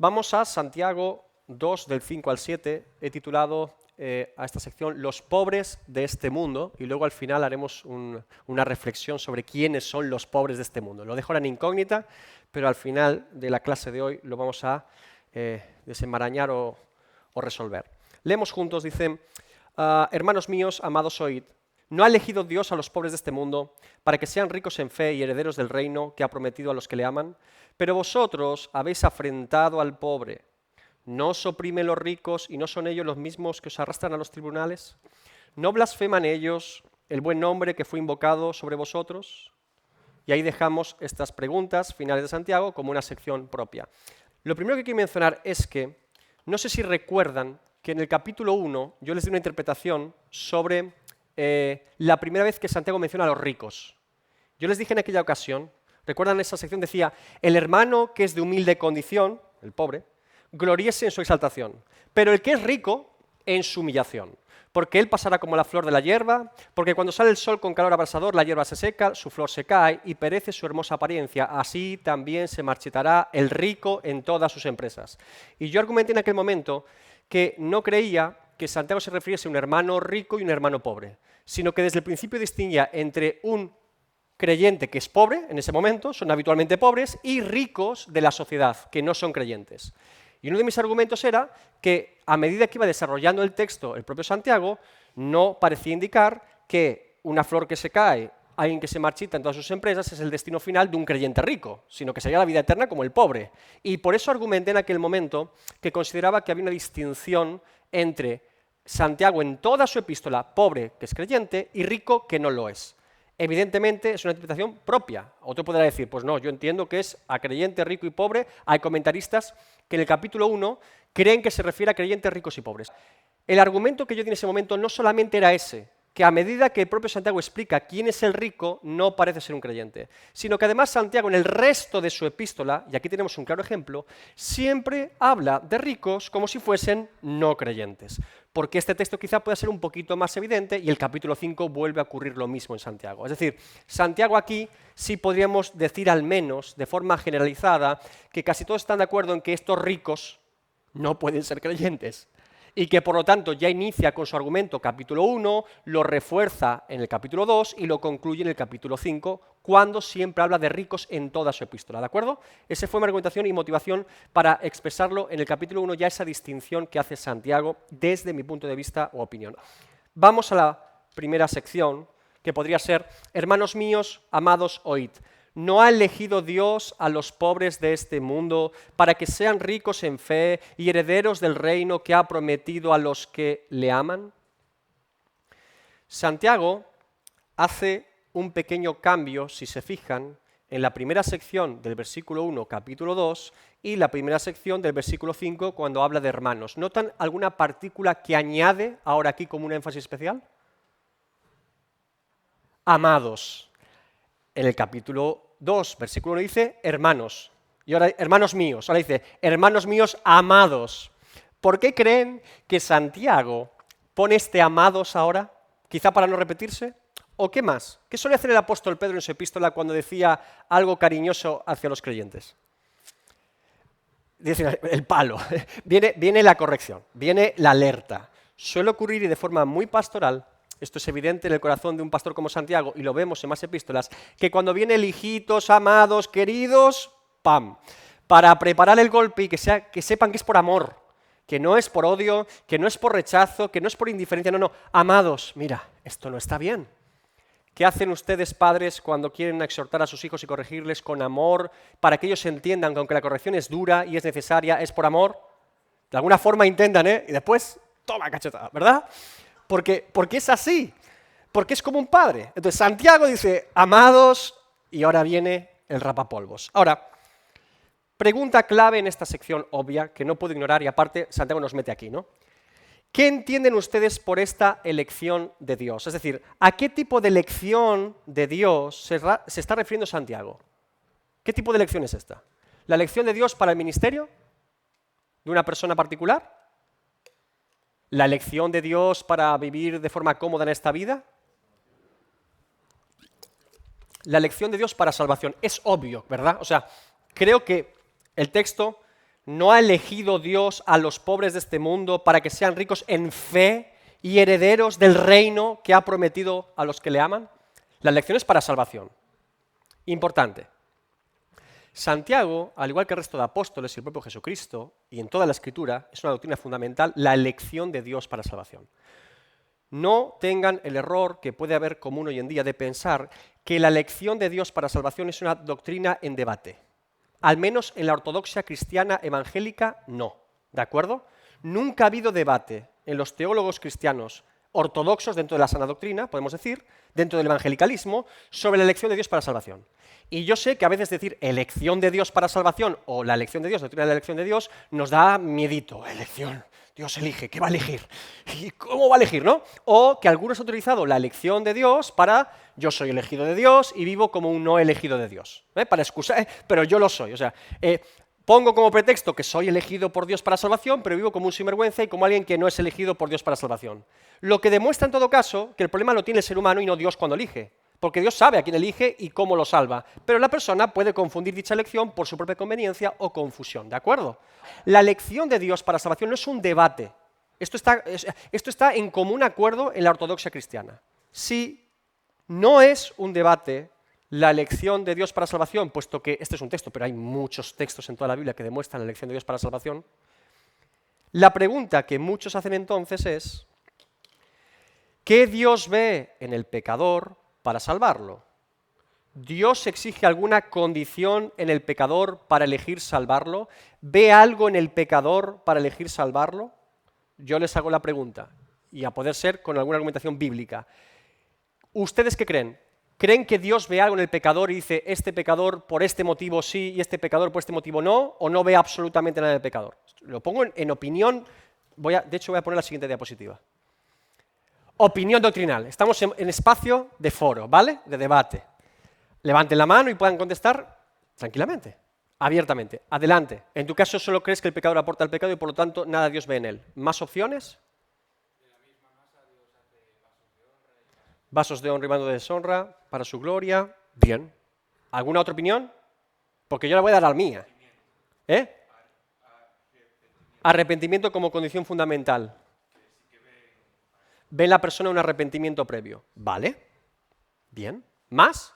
Vamos a Santiago 2, del 5 al 7. He titulado a esta sección Los pobres de este mundo, y luego al final haremos una reflexión sobre quiénes son los pobres de este mundo. Lo dejo ahora en incógnita, pero al final de la clase de hoy lo vamos a desenmarañar o resolver. Leemos juntos, dice: hermanos míos, amados, oíd. ¿No ha elegido Dios a los pobres de este mundo para que sean ricos en fe y herederos del reino que ha prometido a los que le aman? Pero vosotros habéis afrentado al pobre. ¿No os oprimen los ricos y no son ellos los mismos que os arrastran a los tribunales? ¿No blasfeman ellos el buen nombre que fue invocado sobre vosotros? Y ahí dejamos estas preguntas finales de Santiago como una sección propia. Lo primero que quiero mencionar es que, no sé si recuerdan que en el capítulo 1 yo les di una interpretación sobre la primera vez que Santiago menciona a los ricos. Yo les dije en aquella ocasión, recuerdan esa sección, decía: el hermano que es de humilde condición, el pobre, gloríese en su exaltación, pero el que es rico en su humillación, porque él pasará como la flor de la hierba, porque cuando sale el sol con calor abrasador, la hierba se seca, su flor se cae y perece su hermosa apariencia, así también se marchitará el rico en todas sus empresas. Y yo argumenté en aquel momento que no creía que Santiago se refiriese a un hermano rico y un hermano pobre, sino que desde el principio distinguía entre un creyente que es pobre en ese momento, son habitualmente pobres, y ricos de la sociedad, que no son creyentes. Y uno de mis argumentos era que a medida que iba desarrollando el texto el propio Santiago, no parecía indicar que una flor que se cae, alguien que se marchita en todas sus empresas, es el destino final de un creyente rico, sino que sería la vida eterna como el pobre. Y por eso argumenté en aquel momento que consideraba que había una distinción entre Santiago en toda su epístola, pobre que es creyente y rico que no lo es. Evidentemente es una interpretación propia. Otro podrá decir, pues no, yo entiendo que es a creyente, rico y pobre. Hay comentaristas que en el capítulo 1 creen que se refiere a creyentes ricos y pobres. El argumento que yo di en ese momento no solamente era ese, que a medida que el propio Santiago explica quién es el rico, no parece ser un creyente, sino que además Santiago en el resto de su epístola, y aquí tenemos un claro ejemplo, siempre habla de ricos como si fuesen no creyentes, porque este texto quizá pueda ser un poquito más evidente y el capítulo 5 vuelve a ocurrir lo mismo en Santiago. Es decir, Santiago aquí sí podríamos decir al menos, de forma generalizada, que casi todos están de acuerdo en que estos ricos no pueden ser creyentes. Y que por lo tanto ya inicia con su argumento capítulo 1, lo refuerza en el capítulo 2 y lo concluye en el capítulo 5, cuando siempre habla de ricos en toda su epístola, ¿de acuerdo? Esa fue mi argumentación y motivación para expresarlo en el capítulo 1, ya esa distinción que hace Santiago desde mi punto de vista o opinión. Vamos a la primera sección, que podría ser: hermanos míos, amados, oíd. ¿No ha elegido Dios a los pobres de este mundo para que sean ricos en fe y herederos del reino que ha prometido a los que le aman? Santiago hace un pequeño cambio, si se fijan, en la primera sección del versículo 1, capítulo 2, y la primera sección del versículo 5, cuando habla de hermanos. ¿Notan alguna partícula que añade ahora aquí como un énfasis especial? Amados. En el capítulo 2, versículo 1 dice hermanos, y ahora hermanos míos, ahora dice hermanos míos amados. ¿Por qué creen que Santiago pone este amados ahora? ¿Quizá para no repetirse? ¿O qué más? ¿Qué suele hacer el apóstol Pedro en su epístola cuando decía algo cariñoso hacia los creyentes? Dice el palo, viene la corrección, viene la alerta. Suele ocurrir y de forma muy pastoral. Esto es evidente en el corazón de un pastor como Santiago, y lo vemos en más epístolas, que cuando viene el hijitos, amados, queridos, ¡pam!, para preparar el golpe y que sepan que es por amor, que no es por odio, que no es por rechazo, que no es por indiferencia, no, amados, mira, esto no está bien. ¿Qué hacen ustedes, padres, cuando quieren exhortar a sus hijos y corregirles con amor, para que ellos entiendan que aunque la corrección es dura y es necesaria, es por amor? De alguna forma intentan, y después, toma cachetada, ¿verdad? Porque es así, porque es como un padre. Entonces Santiago dice, amados, y ahora viene el rapapolvos. Ahora, pregunta clave en esta sección obvia, que no puedo ignorar, y aparte Santiago nos mete aquí, ¿no? ¿Qué entienden ustedes por esta elección de Dios? Es decir, ¿a qué tipo de elección de Dios se está refiriendo Santiago? ¿Qué tipo de elección es esta? ¿La elección de Dios para el ministerio de una persona particular? ¿La elección de Dios para vivir de forma cómoda en esta vida? La elección de Dios para salvación. Es obvio, ¿verdad? O sea, creo que el texto ¿No ha elegido Dios a los pobres de este mundo para que sean ricos en fe y herederos del reino que ha prometido a los que le aman? La elección es para salvación. Importante. Santiago, al igual que el resto de apóstoles y el propio Jesucristo, y en toda la Escritura, es una doctrina fundamental, la elección de Dios para salvación. No tengan el error que puede haber común hoy en día de pensar que la elección de Dios para salvación es una doctrina en debate. Al menos en la ortodoxia cristiana evangélica, no. ¿De acuerdo? Nunca ha habido debate en los teólogos cristianos ortodoxos dentro de la sana doctrina, podemos decir, dentro del evangelicalismo, sobre la elección de Dios para salvación. Y yo sé que a veces decir elección de Dios para salvación o la elección de Dios, doctrina de la elección de Dios, nos da miedito. Elección, Dios elige, ¿qué va a elegir? ¿Y cómo va a elegir, no? O que algunos han utilizado la elección de Dios para yo soy elegido de Dios y vivo como un no elegido de Dios. Para excusar, pero yo lo soy. O sea, pongo como pretexto que soy elegido por Dios para salvación, pero vivo como un sinvergüenza y como alguien que no es elegido por Dios para salvación. Lo que demuestra en todo caso que el problema lo tiene el ser humano y no Dios cuando elige. Porque Dios sabe a quién elige y cómo lo salva. Pero la persona puede confundir dicha elección por su propia conveniencia o confusión, ¿de acuerdo? La elección de Dios para salvación no es un debate. Esto está en común acuerdo en la ortodoxia cristiana. Si no es un debate la elección de Dios para salvación, puesto que este es un texto, pero hay muchos textos en toda la Biblia que demuestran la elección de Dios para salvación, la pregunta que muchos hacen entonces es, ¿qué Dios ve en el pecador para salvarlo? ¿Dios exige alguna condición en el pecador para elegir salvarlo? ¿Ve algo en el pecador para elegir salvarlo? Yo les hago la pregunta, y a poder ser con alguna argumentación bíblica. ¿Ustedes qué creen? ¿Creen que Dios ve algo en el pecador y dice, este pecador por este motivo sí y este pecador por este motivo no? ¿O no ve absolutamente nada del pecador? Lo pongo en opinión, de hecho voy a poner la siguiente diapositiva. Opinión doctrinal. Estamos en espacio de foro, ¿vale? De debate. Levanten la mano y puedan contestar tranquilamente, abiertamente. Adelante. En tu caso solo crees que el pecador aporta al pecado y por lo tanto nada Dios ve en él. ¿Más opciones? De la misma masa Dios hace vasos de honra y vasos de deshonra para su gloria. Bien. ¿Alguna otra opinión? Porque yo le voy a dar a la mía. Arrepentimiento como condición fundamental. Ve en la persona un arrepentimiento previo. ¿Vale? Bien. ¿Más?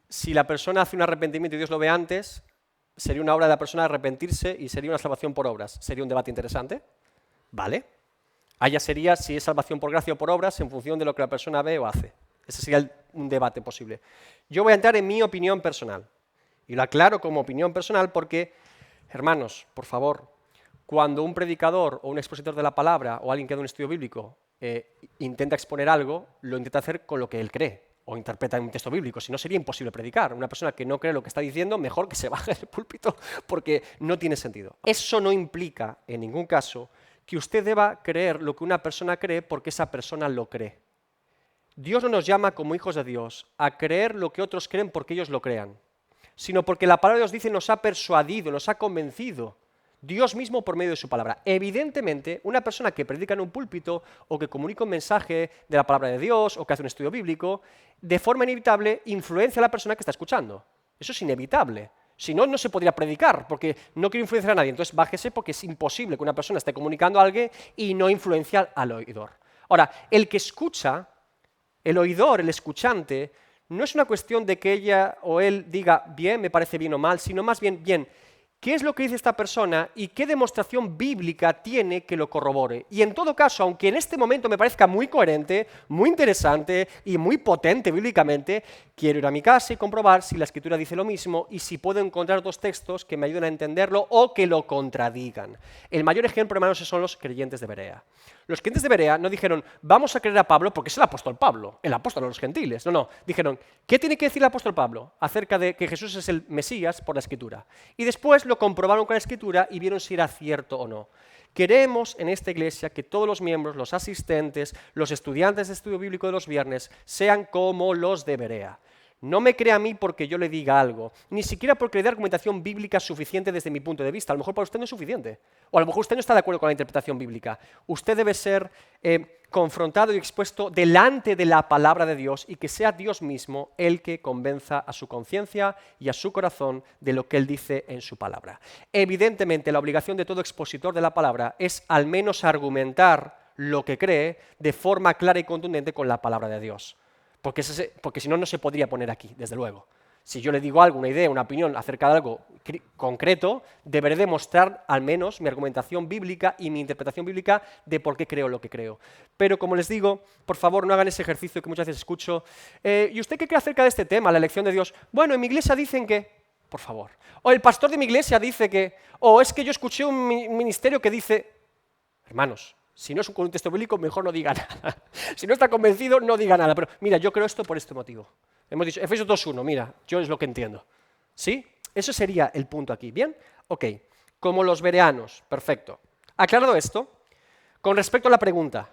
Si la persona hace un arrepentimiento y Dios lo ve antes, sería una obra de la persona arrepentirse y sería una salvación por obras. Sería un debate interesante. ¿Vale? Allá sería si es salvación por gracia o por obras en función de lo que la persona ve o hace. Ese sería un debate posible. Yo voy a entrar en mi opinión personal. Y lo aclaro como opinión personal porque, hermanos, por favor, cuando un predicador o un expositor de la palabra o alguien que da un estudio bíblico intenta exponer algo, lo intenta hacer con lo que él cree o interpreta en un texto bíblico, si no sería imposible predicar. Una persona que no cree lo que está diciendo, mejor que se baje del púlpito porque no tiene sentido. Eso no implica, en ningún caso, que usted deba creer lo que una persona cree porque esa persona lo cree. Dios no nos llama como hijos de Dios a creer lo que otros creen porque ellos lo crean, sino porque la palabra de Dios dice nos ha persuadido, nos ha convencido. Dios mismo por medio de su palabra. Evidentemente, una persona que predica en un púlpito o que comunica un mensaje de la palabra de Dios o que hace un estudio bíblico, de forma inevitable influencia a la persona que está escuchando. Eso es inevitable. Si no, no se podría predicar, porque no quiero influenciar a nadie. Entonces, bájese porque es imposible que una persona esté comunicando a alguien y no influencia al oidor. Ahora, el que escucha, el oidor, el escuchante, no es una cuestión de que ella o él diga, bien, me parece bien o mal, sino más bien, ¿qué es lo que dice esta persona y qué demostración bíblica tiene que lo corrobore? Y en todo caso, aunque en este momento me parezca muy coherente, muy interesante y muy potente bíblicamente, quiero ir a mi casa y comprobar si la Escritura dice lo mismo y si puedo encontrar dos textos que me ayuden a entenderlo o que lo contradigan. El mayor ejemplo, hermanos, son los creyentes de Berea. Los creyentes de Berea no dijeron, vamos a creer a Pablo porque es el apóstol Pablo, el apóstol de los gentiles. No, dijeron, ¿qué tiene que decir el apóstol Pablo acerca de que Jesús es el Mesías por la Escritura? Y después lo comprobaron con la Escritura y vieron si era cierto o no. Queremos en esta iglesia que todos los miembros, los asistentes, los estudiantes de estudio bíblico de los viernes, sean como los de Berea. No me cree a mí porque yo le diga algo, ni siquiera porque le dé argumentación bíblica suficiente desde mi punto de vista. A lo mejor para usted no es suficiente. O a lo mejor usted no está de acuerdo con la interpretación bíblica. Usted debe ser confrontado y expuesto delante de la palabra de Dios y que sea Dios mismo el que convenza a su conciencia y a su corazón de lo que Él dice en su palabra. Evidentemente, la obligación de todo expositor de la palabra es al menos argumentar lo que cree de forma clara y contundente con la palabra de Dios. Porque si no, no se podría poner aquí, desde luego. Si yo le digo algo, una idea, una opinión acerca de algo concreto, deberé demostrar al menos mi argumentación bíblica y mi interpretación bíblica de por qué creo lo que creo. Pero como les digo, por favor, no hagan ese ejercicio que muchas veces escucho. ¿Y usted qué cree acerca de este tema, la elección de Dios? Bueno, en mi iglesia dicen que... Por favor. O el pastor de mi iglesia dice que... O es que yo escuché un ministerio que dice... Hermanos, si no es con un texto bíblico, mejor no diga nada. Si no está convencido, no diga nada. Pero mira, yo creo esto por este motivo. Hemos dicho, Efesios 2.1, mira, yo es lo que entiendo. ¿Sí? Eso sería el punto aquí. ¿Bien? Ok. Como los bereanos. Perfecto. Aclarado esto, con respecto a la pregunta,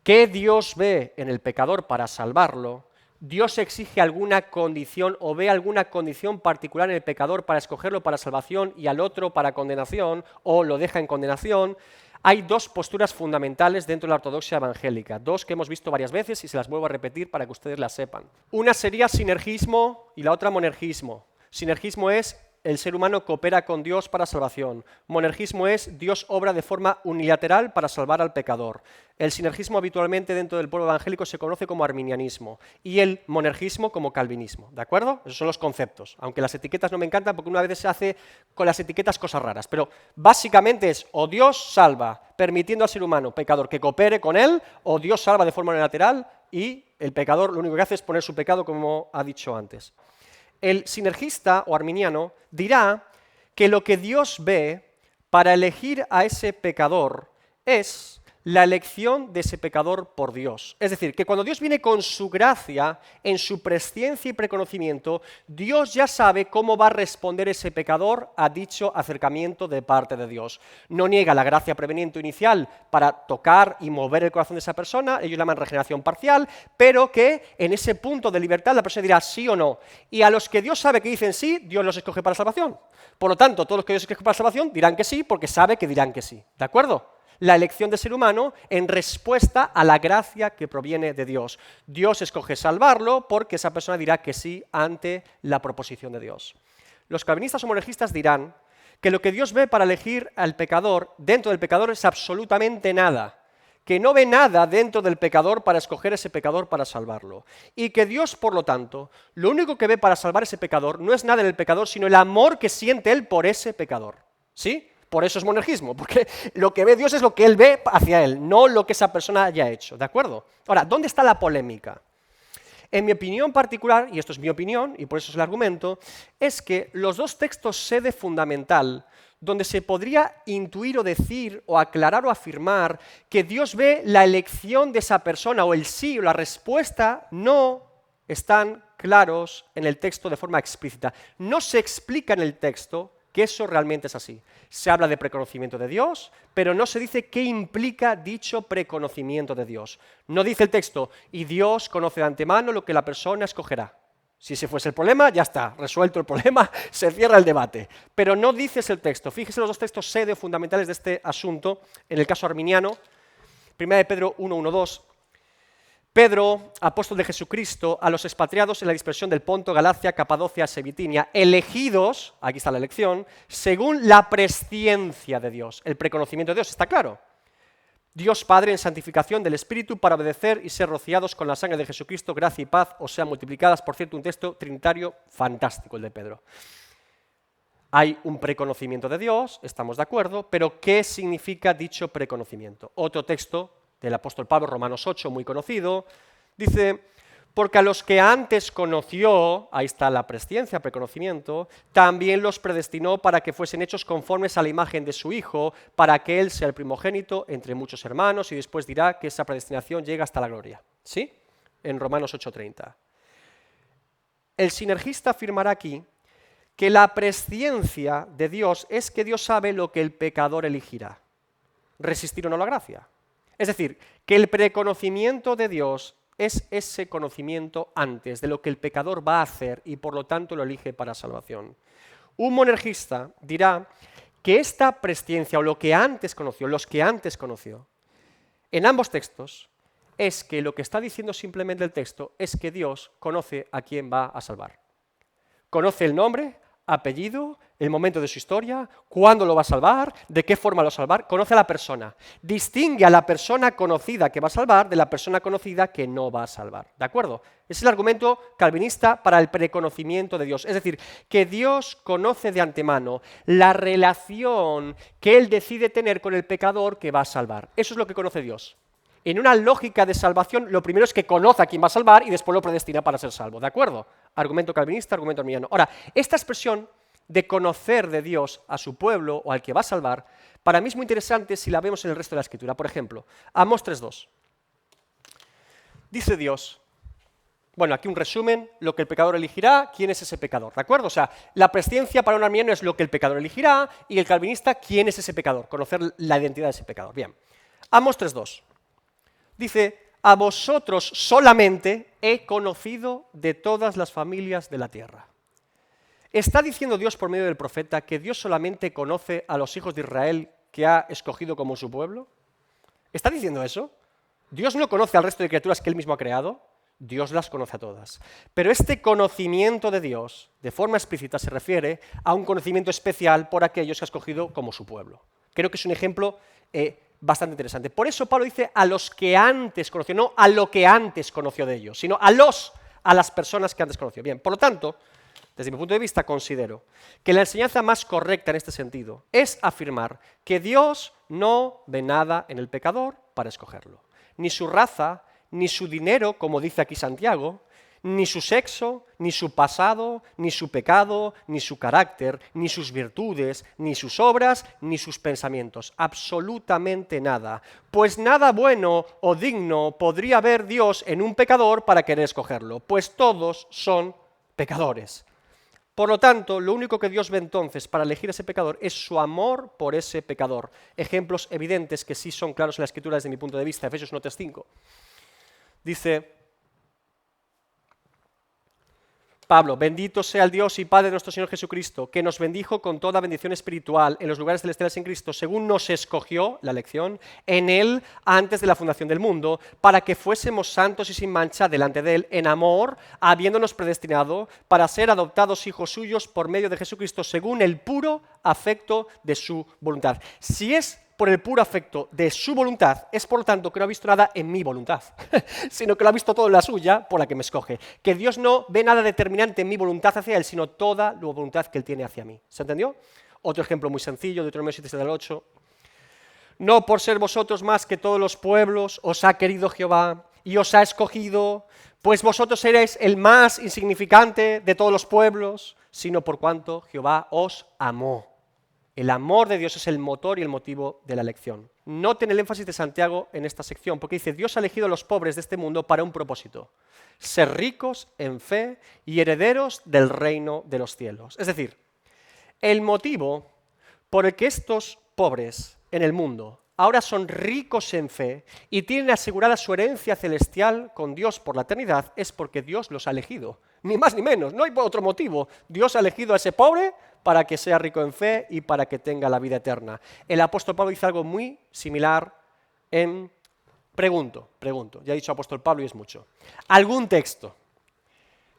¿qué Dios ve en el pecador para salvarlo? ¿Dios exige alguna condición o ve alguna condición particular en el pecador para escogerlo para salvación y al otro para condenación o lo deja en condenación? Hay dos posturas fundamentales dentro de la ortodoxia evangélica, dos que hemos visto varias veces y se las vuelvo a repetir para que ustedes las sepan. Una sería sinergismo y la otra monergismo. Sinergismo es el ser humano coopera con Dios para salvación. Monergismo es Dios obra de forma unilateral para salvar al pecador. El sinergismo habitualmente dentro del pueblo evangélico se conoce como arminianismo y el monergismo como calvinismo. ¿De acuerdo? Esos son los conceptos. Aunque las etiquetas no me encantan porque una vez se hace con las etiquetas cosas raras. Pero básicamente es o Dios salva permitiendo al ser humano pecador que coopere con él o Dios salva de forma unilateral y el pecador lo único que hace es poner su pecado como ha dicho antes. El sinergista o arminiano dirá que lo que Dios ve para elegir a ese pecador es la elección de ese pecador por Dios. Es decir, que cuando Dios viene con su gracia, en su presciencia y preconocimiento, Dios ya sabe cómo va a responder ese pecador a dicho acercamiento de parte de Dios. No niega la gracia preveniente inicial para tocar y mover el corazón de esa persona, ellos llaman regeneración parcial, pero que en ese punto de libertad la persona dirá sí o no. Y a los que Dios sabe que dicen sí, Dios los escoge para salvación. Por lo tanto, todos los que Dios escoge para salvación dirán que sí, porque sabe que dirán que sí. ¿De acuerdo? La elección del ser humano en respuesta a la gracia que proviene de Dios. Dios escoge salvarlo porque esa persona dirá que sí ante la proposición de Dios. Los calvinistas o monergistas dirán que lo que Dios ve para elegir al pecador, dentro del pecador, es absolutamente nada. Que no ve nada dentro del pecador para escoger a ese pecador para salvarlo. Y que Dios, por lo tanto, lo único que ve para salvar a ese pecador no es nada en el pecador, sino el amor que siente Él por ese pecador. ¿Sí? Por eso es monergismo, porque lo que ve Dios es lo que Él ve hacia Él, no lo que esa persona haya hecho, ¿de acuerdo? Ahora, ¿dónde está la polémica? En mi opinión particular, y esto es mi opinión, y por eso es el argumento, es que los dos textos sede fundamental, donde se podría intuir o decir, o aclarar o afirmar que Dios ve la elección de esa persona, o el sí o la respuesta, no están claros en el texto de forma explícita. No se explica en el texto que eso realmente es así. Se habla de preconocimiento de Dios, pero no se dice qué implica dicho preconocimiento de Dios. No dice el texto, y Dios conoce de antemano lo que la persona escogerá. Si ese fuese el problema, ya está, resuelto el problema, se cierra el debate. Pero no dices el texto. Fíjese los dos textos sede fundamentales de este asunto, en el caso arminiano, 1 de Pedro 1:1-2. Pedro, apóstol de Jesucristo, a los expatriados en la dispersión del Ponto, Galacia, Capadocia, Asia y Bitinia, elegidos, aquí está la elección, según la presciencia de Dios. El preconocimiento de Dios, está claro. Dios Padre en santificación del Espíritu para obedecer y ser rociados con la sangre de Jesucristo, gracia y paz os sean multiplicadas. Por cierto, un texto trinitario fantástico el de Pedro. Hay un preconocimiento de Dios, estamos de acuerdo, pero ¿qué significa dicho preconocimiento? Otro texto del apóstol Pablo, Romanos 8, muy conocido, dice, porque a los que antes conoció, ahí está la presciencia, preconocimiento, también los predestinó para que fuesen hechos conformes a la imagen de su Hijo, para que Él sea el primogénito entre muchos hermanos, y después dirá que esa predestinación llega hasta la gloria. ¿Sí? En Romanos 8:30. El sinergista afirmará aquí que la presciencia de Dios es que Dios sabe lo que el pecador elegirá, resistir o no la gracia. Es decir, que el preconocimiento de Dios es ese conocimiento antes de lo que el pecador va a hacer y por lo tanto lo elige para salvación. Un monergista dirá que esta presciencia o lo que antes conoció, los que antes conoció, en ambos textos es que lo que está diciendo simplemente el texto es que Dios conoce a quién va a salvar. Conoce el nombre, apellido, el momento de su historia, cuándo lo va a salvar, de qué forma lo va a salvar, conoce a la persona. Distingue a la persona conocida que va a salvar de la persona conocida que no va a salvar. ¿De acuerdo? Es el argumento calvinista para el preconocimiento de Dios. Es decir, que Dios conoce de antemano la relación que Él decide tener con el pecador que va a salvar. Eso es lo que conoce Dios. En una lógica de salvación, lo primero es que conoce a quién va a salvar y después lo predestina para ser salvo. ¿De acuerdo? Argumento calvinista, argumento arminiano. Ahora, esta expresión de conocer de Dios a su pueblo o al que va a salvar, para mí es muy interesante si la vemos en el resto de la Escritura. Por ejemplo, Amós 3:2. Dice Dios, bueno, aquí un resumen, lo que el pecador elegirá, quién es ese pecador, ¿de acuerdo? O sea, la presciencia para un arminiano es lo que el pecador elegirá y el calvinista, quién es ese pecador, conocer la identidad de ese pecador. Bien, Amós 3:2. Dice, a vosotros solamente he conocido de todas las familias de la tierra. ¿Está diciendo Dios por medio del profeta que Dios solamente conoce a los hijos de Israel que ha escogido como su pueblo? ¿Está diciendo eso? ¿Dios no conoce al resto de criaturas que Él mismo ha creado? Dios las conoce a todas. Pero este conocimiento de Dios, de forma explícita, se refiere a un conocimiento especial por aquellos que ha escogido como su pueblo. Creo que es un ejemplo bastante interesante. Por eso Pablo dice a los que antes conoció, no a lo que antes conoció de ellos, sino a las personas que antes conoció. Bien, por lo tanto, desde mi punto de vista considero que la enseñanza más correcta en este sentido es afirmar que Dios no ve nada en el pecador para escogerlo. Ni su raza, ni su dinero, como dice aquí Santiago, ni su sexo, ni su pasado, ni su pecado, ni su carácter, ni sus virtudes, ni sus obras, ni sus pensamientos. Absolutamente nada. Pues nada bueno o digno podría ver Dios en un pecador para querer escogerlo, pues todos son pecadores. Por lo tanto, lo único que Dios ve entonces para elegir a ese pecador es su amor por ese pecador. Ejemplos evidentes que sí son claros en la Escritura desde mi punto de vista. Efesios 1:3-5. Dice Pablo, bendito sea el Dios y Padre de nuestro Señor Jesucristo, que nos bendijo con toda bendición espiritual en los lugares celestiales en Cristo, según nos escogió, la elección, en Él antes de la fundación del mundo, para que fuésemos santos y sin mancha delante de Él, en amor, habiéndonos predestinado para ser adoptados hijos suyos por medio de Jesucristo, según el puro afecto de su voluntad. Si es por el puro afecto de su voluntad, es por lo tanto que no ha visto nada en mi voluntad, sino que lo ha visto todo en la suya por la que me escoge. Que Dios no ve nada determinante en mi voluntad hacia Él, sino toda la voluntad que Él tiene hacia mí. ¿Se entendió? Otro ejemplo muy sencillo, Deuteronomio 7:7-8. No por ser vosotros más que todos los pueblos os ha querido Jehová y os ha escogido, pues vosotros seréis el más insignificante de todos los pueblos, sino por cuanto Jehová os amó. El amor de Dios es el motor y el motivo de la elección. Noten el énfasis de Santiago en esta sección, porque dice, Dios ha elegido a los pobres de este mundo para un propósito, ser ricos en fe y herederos del reino de los cielos. Es decir, el motivo por el que estos pobres en el mundo ahora son ricos en fe y tienen asegurada su herencia celestial con Dios por la eternidad es porque Dios los ha elegido. Ni más ni menos, no hay otro motivo. Dios ha elegido a ese pobre para que sea rico en fe y para que tenga la vida eterna. El apóstol Pablo dice algo muy similar en... Pregunto, ya he dicho apóstol Pablo y es mucho. ¿Algún texto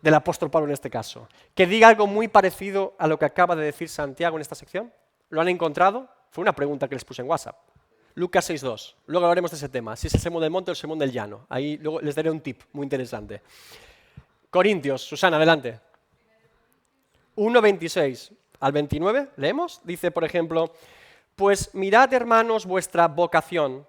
del apóstol Pablo en este caso que diga algo muy parecido a lo que acaba de decir Santiago en esta sección? ¿Lo han encontrado? Fue una pregunta que les puse en WhatsApp. Lucas 6:2. Luego hablaremos de ese tema, si es el sermón del monte o el sermón del llano. Ahí luego les daré un tip muy interesante. Corintios, Susana, adelante. 1:26-29, leemos. Dice, por ejemplo, pues mirad, hermanos, vuestra vocación,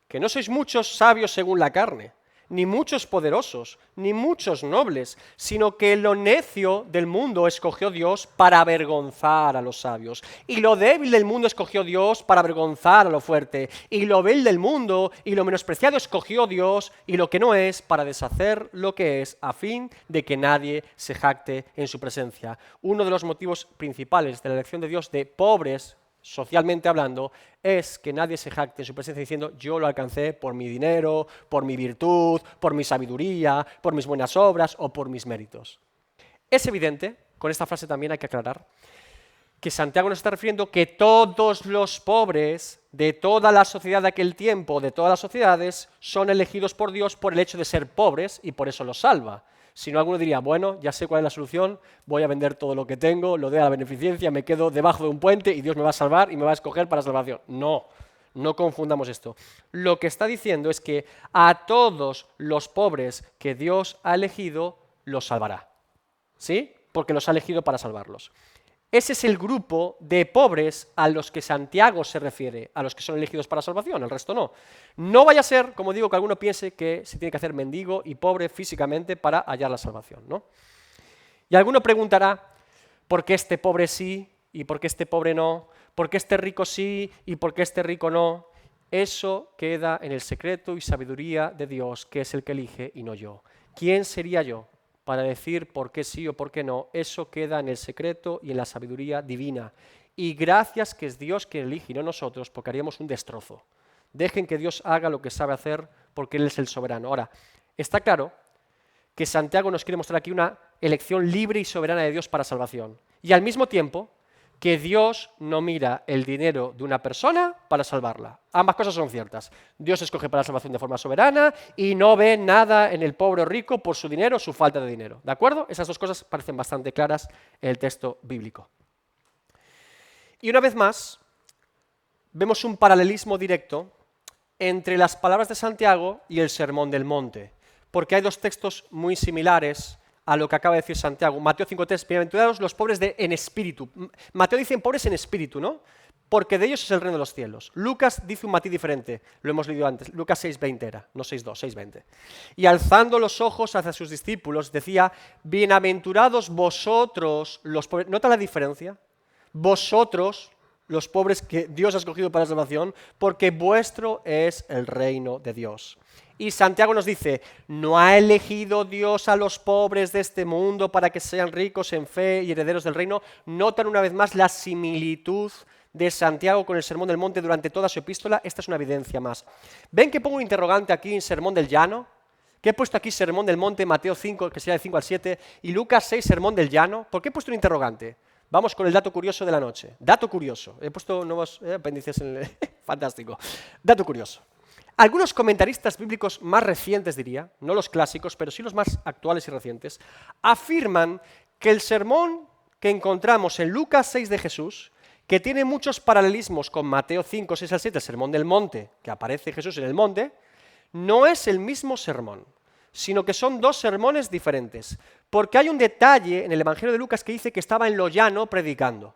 que no sois muchos sabios según la carne, ni muchos poderosos, ni muchos nobles, sino que lo necio del mundo escogió Dios para avergonzar a los sabios. Y lo débil del mundo escogió Dios para avergonzar a lo fuerte. Y lo vil del mundo y lo menospreciado escogió Dios, y lo que no es, para deshacer lo que es, a fin de que nadie se jacte en su presencia. Uno de los motivos principales de la elección de Dios de pobres socialmente hablando, es que nadie se jacte en su presencia diciendo yo lo alcancé por mi dinero, por mi virtud, por mi sabiduría, por mis buenas obras o por mis méritos. Es evidente, con esta frase también hay que aclarar, que Santiago nos está refiriendo que todos los pobres de toda la sociedad de aquel tiempo, de todas las sociedades, son elegidos por Dios por el hecho de ser pobres y por eso los salva. Si no, alguno diría, bueno, ya sé cuál es la solución, voy a vender todo lo que tengo, lo doy a la beneficencia, me quedo debajo de un puente y Dios me va a salvar y me va a escoger para salvación. No, no confundamos esto. Lo que está diciendo es que a todos los pobres que Dios ha elegido, los salvará. ¿Sí? Porque los ha elegido para salvarlos. Ese es el grupo de pobres a los que Santiago se refiere, a los que son elegidos para salvación, el resto no. No vaya a ser, como digo, que alguno piense que se tiene que hacer mendigo y pobre físicamente para hallar la salvación, ¿no? Y alguno preguntará, ¿por qué este pobre sí y por qué este pobre no? ¿Por qué este rico sí y por qué este rico no? Eso queda en el secreto y sabiduría de Dios, que es el que elige y no yo. ¿Quién sería yo para decir por qué sí o por qué no? Eso queda en el secreto y en la sabiduría divina. Y gracias que es Dios quien elige y no nosotros, porque haríamos un destrozo. Dejen que Dios haga lo que sabe hacer, porque Él es el soberano. Ahora, está claro que Santiago nos quiere mostrar aquí una elección libre y soberana de Dios para salvación. Y al mismo tiempo, que Dios no mira el dinero de una persona para salvarla. Ambas cosas son ciertas. Dios escoge para la salvación de forma soberana y no ve nada en el pobre o rico por su dinero o su falta de dinero. ¿De acuerdo? Esas dos cosas parecen bastante claras en el texto bíblico. Y una vez más, vemos un paralelismo directo entre las palabras de Santiago y el Sermón del Monte, porque hay dos textos muy similares a lo que acaba de decir Santiago. Mateo 5.3, bienaventurados los pobres en espíritu. Mateo dice pobres en espíritu, ¿no? Porque de ellos es el reino de los cielos. Lucas dice un matiz diferente, lo hemos leído antes. Lucas 6.20 era, no 6.2, 6.20. Y alzando los ojos hacia sus discípulos, decía, bienaventurados vosotros los pobres. ¿Nota la diferencia? Vosotros, los pobres que Dios ha escogido para la salvación, porque vuestro es el reino de Dios. Y Santiago nos dice, ¿no ha elegido Dios a los pobres de este mundo para que sean ricos en fe y herederos del reino? Notan una vez más la similitud de Santiago con el Sermón del Monte durante toda su epístola. Esta es una evidencia más. ¿Ven que pongo un interrogante aquí en Sermón del Llano? Que he puesto aquí Sermón del Monte, Mateo 5, que sería de 5 al 7, y Lucas 6, Sermón del Llano. ¿Por qué he puesto un interrogante? Vamos con el dato curioso de la noche. Dato curioso. He puesto nuevos apéndices en el... Fantástico. Dato curioso. Algunos comentaristas bíblicos más recientes, diría, no los clásicos, pero sí los más actuales y recientes, afirman que el sermón que encontramos en Lucas 6 de Jesús, que tiene muchos paralelismos con Mateo 5, 6 al 7, el sermón del monte, que aparece Jesús en el monte, no es el mismo sermón, sino que son dos sermones diferentes, porque hay un detalle en el Evangelio de Lucas que dice que estaba en lo llano predicando.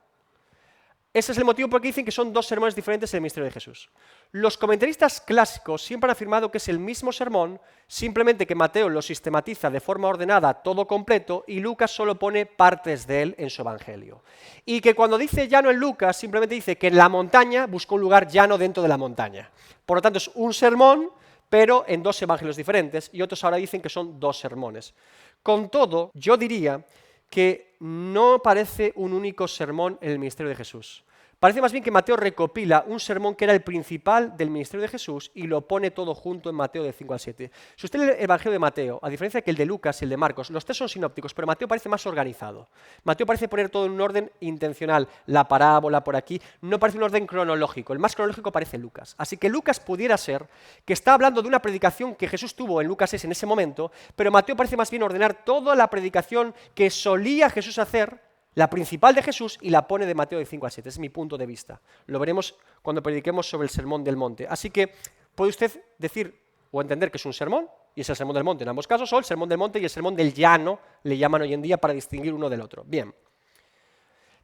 Ese es el motivo por el que dicen que son dos sermones diferentes en el ministerio de Jesús. Los comentaristas clásicos siempre han afirmado que es el mismo sermón, simplemente que Mateo lo sistematiza de forma ordenada, todo completo, y Lucas solo pone partes de él en su evangelio. Y que cuando dice llano en Lucas, simplemente dice que en la montaña buscó un lugar llano dentro de la montaña. Por lo tanto, es un sermón, pero en dos evangelios diferentes, y otros ahora dicen que son dos sermones. Con todo, yo diría que no parece un único sermón en el ministerio de Jesús. Parece más bien que Mateo recopila un sermón que era el principal del ministerio de Jesús y lo pone todo junto en Mateo de 5 al 7. Si usted lee el Evangelio de Mateo, a diferencia que el de Lucas y el de Marcos, los tres son sinópticos, pero Mateo parece más organizado. Mateo parece poner todo en un orden intencional, la parábola por aquí, no parece un orden cronológico, el más cronológico parece Lucas. Así que Lucas pudiera ser que está hablando de una predicación que Jesús tuvo en Lucas 6 en ese momento, pero Mateo parece más bien ordenar toda la predicación que solía Jesús hacer, la principal de Jesús, y la pone de Mateo de 5 al 7. Es mi punto de vista. Lo veremos cuando prediquemos sobre el Sermón del Monte. Así que puede usted decir o entender que es un sermón, y es el Sermón del Monte en ambos casos, o el Sermón del Monte y el Sermón del Llano, le llaman hoy en día para distinguir uno del otro. Bien.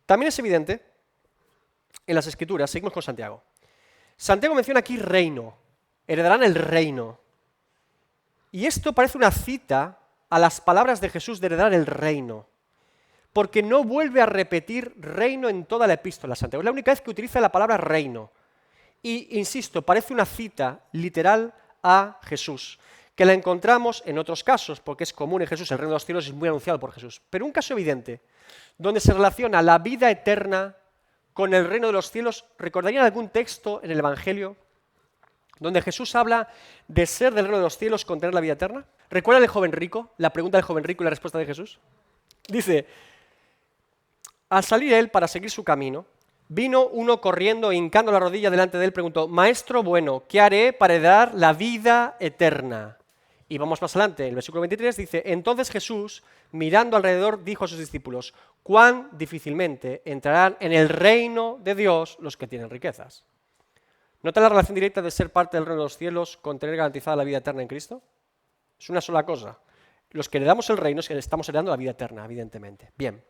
También es evidente, en las Escrituras, seguimos con Santiago. Santiago menciona aquí reino, heredarán el reino. Y esto parece una cita a las palabras de Jesús de heredar el reino, porque no vuelve a repetir reino en toda la epístola. Santiago es la única vez que utiliza la palabra reino. Y, insisto, parece una cita literal a Jesús, que la encontramos en otros casos, porque es común en Jesús, el reino de los cielos es muy anunciado por Jesús. Pero un caso evidente, donde se relaciona la vida eterna con el reino de los cielos. ¿Recordarían algún texto en el Evangelio donde Jesús habla de ser del reino de los cielos con tener la vida eterna? ¿Recuerdan el joven rico? La pregunta del joven rico y la respuesta de Jesús. Dice, al salir él para seguir su camino, vino uno corriendo e hincando la rodilla delante de él, preguntó, Maestro bueno, ¿qué haré para heredar la vida eterna? Y vamos más adelante, el versículo 23 dice, entonces Jesús, mirando alrededor, dijo a sus discípulos, cuán difícilmente entrarán en el reino de Dios los que tienen riquezas. ¿Nota la relación directa de ser parte del reino de los cielos con tener garantizada la vida eterna en Cristo? Es una sola cosa. Los que heredamos el reino es que estamos heredando la vida eterna, evidentemente. Bien,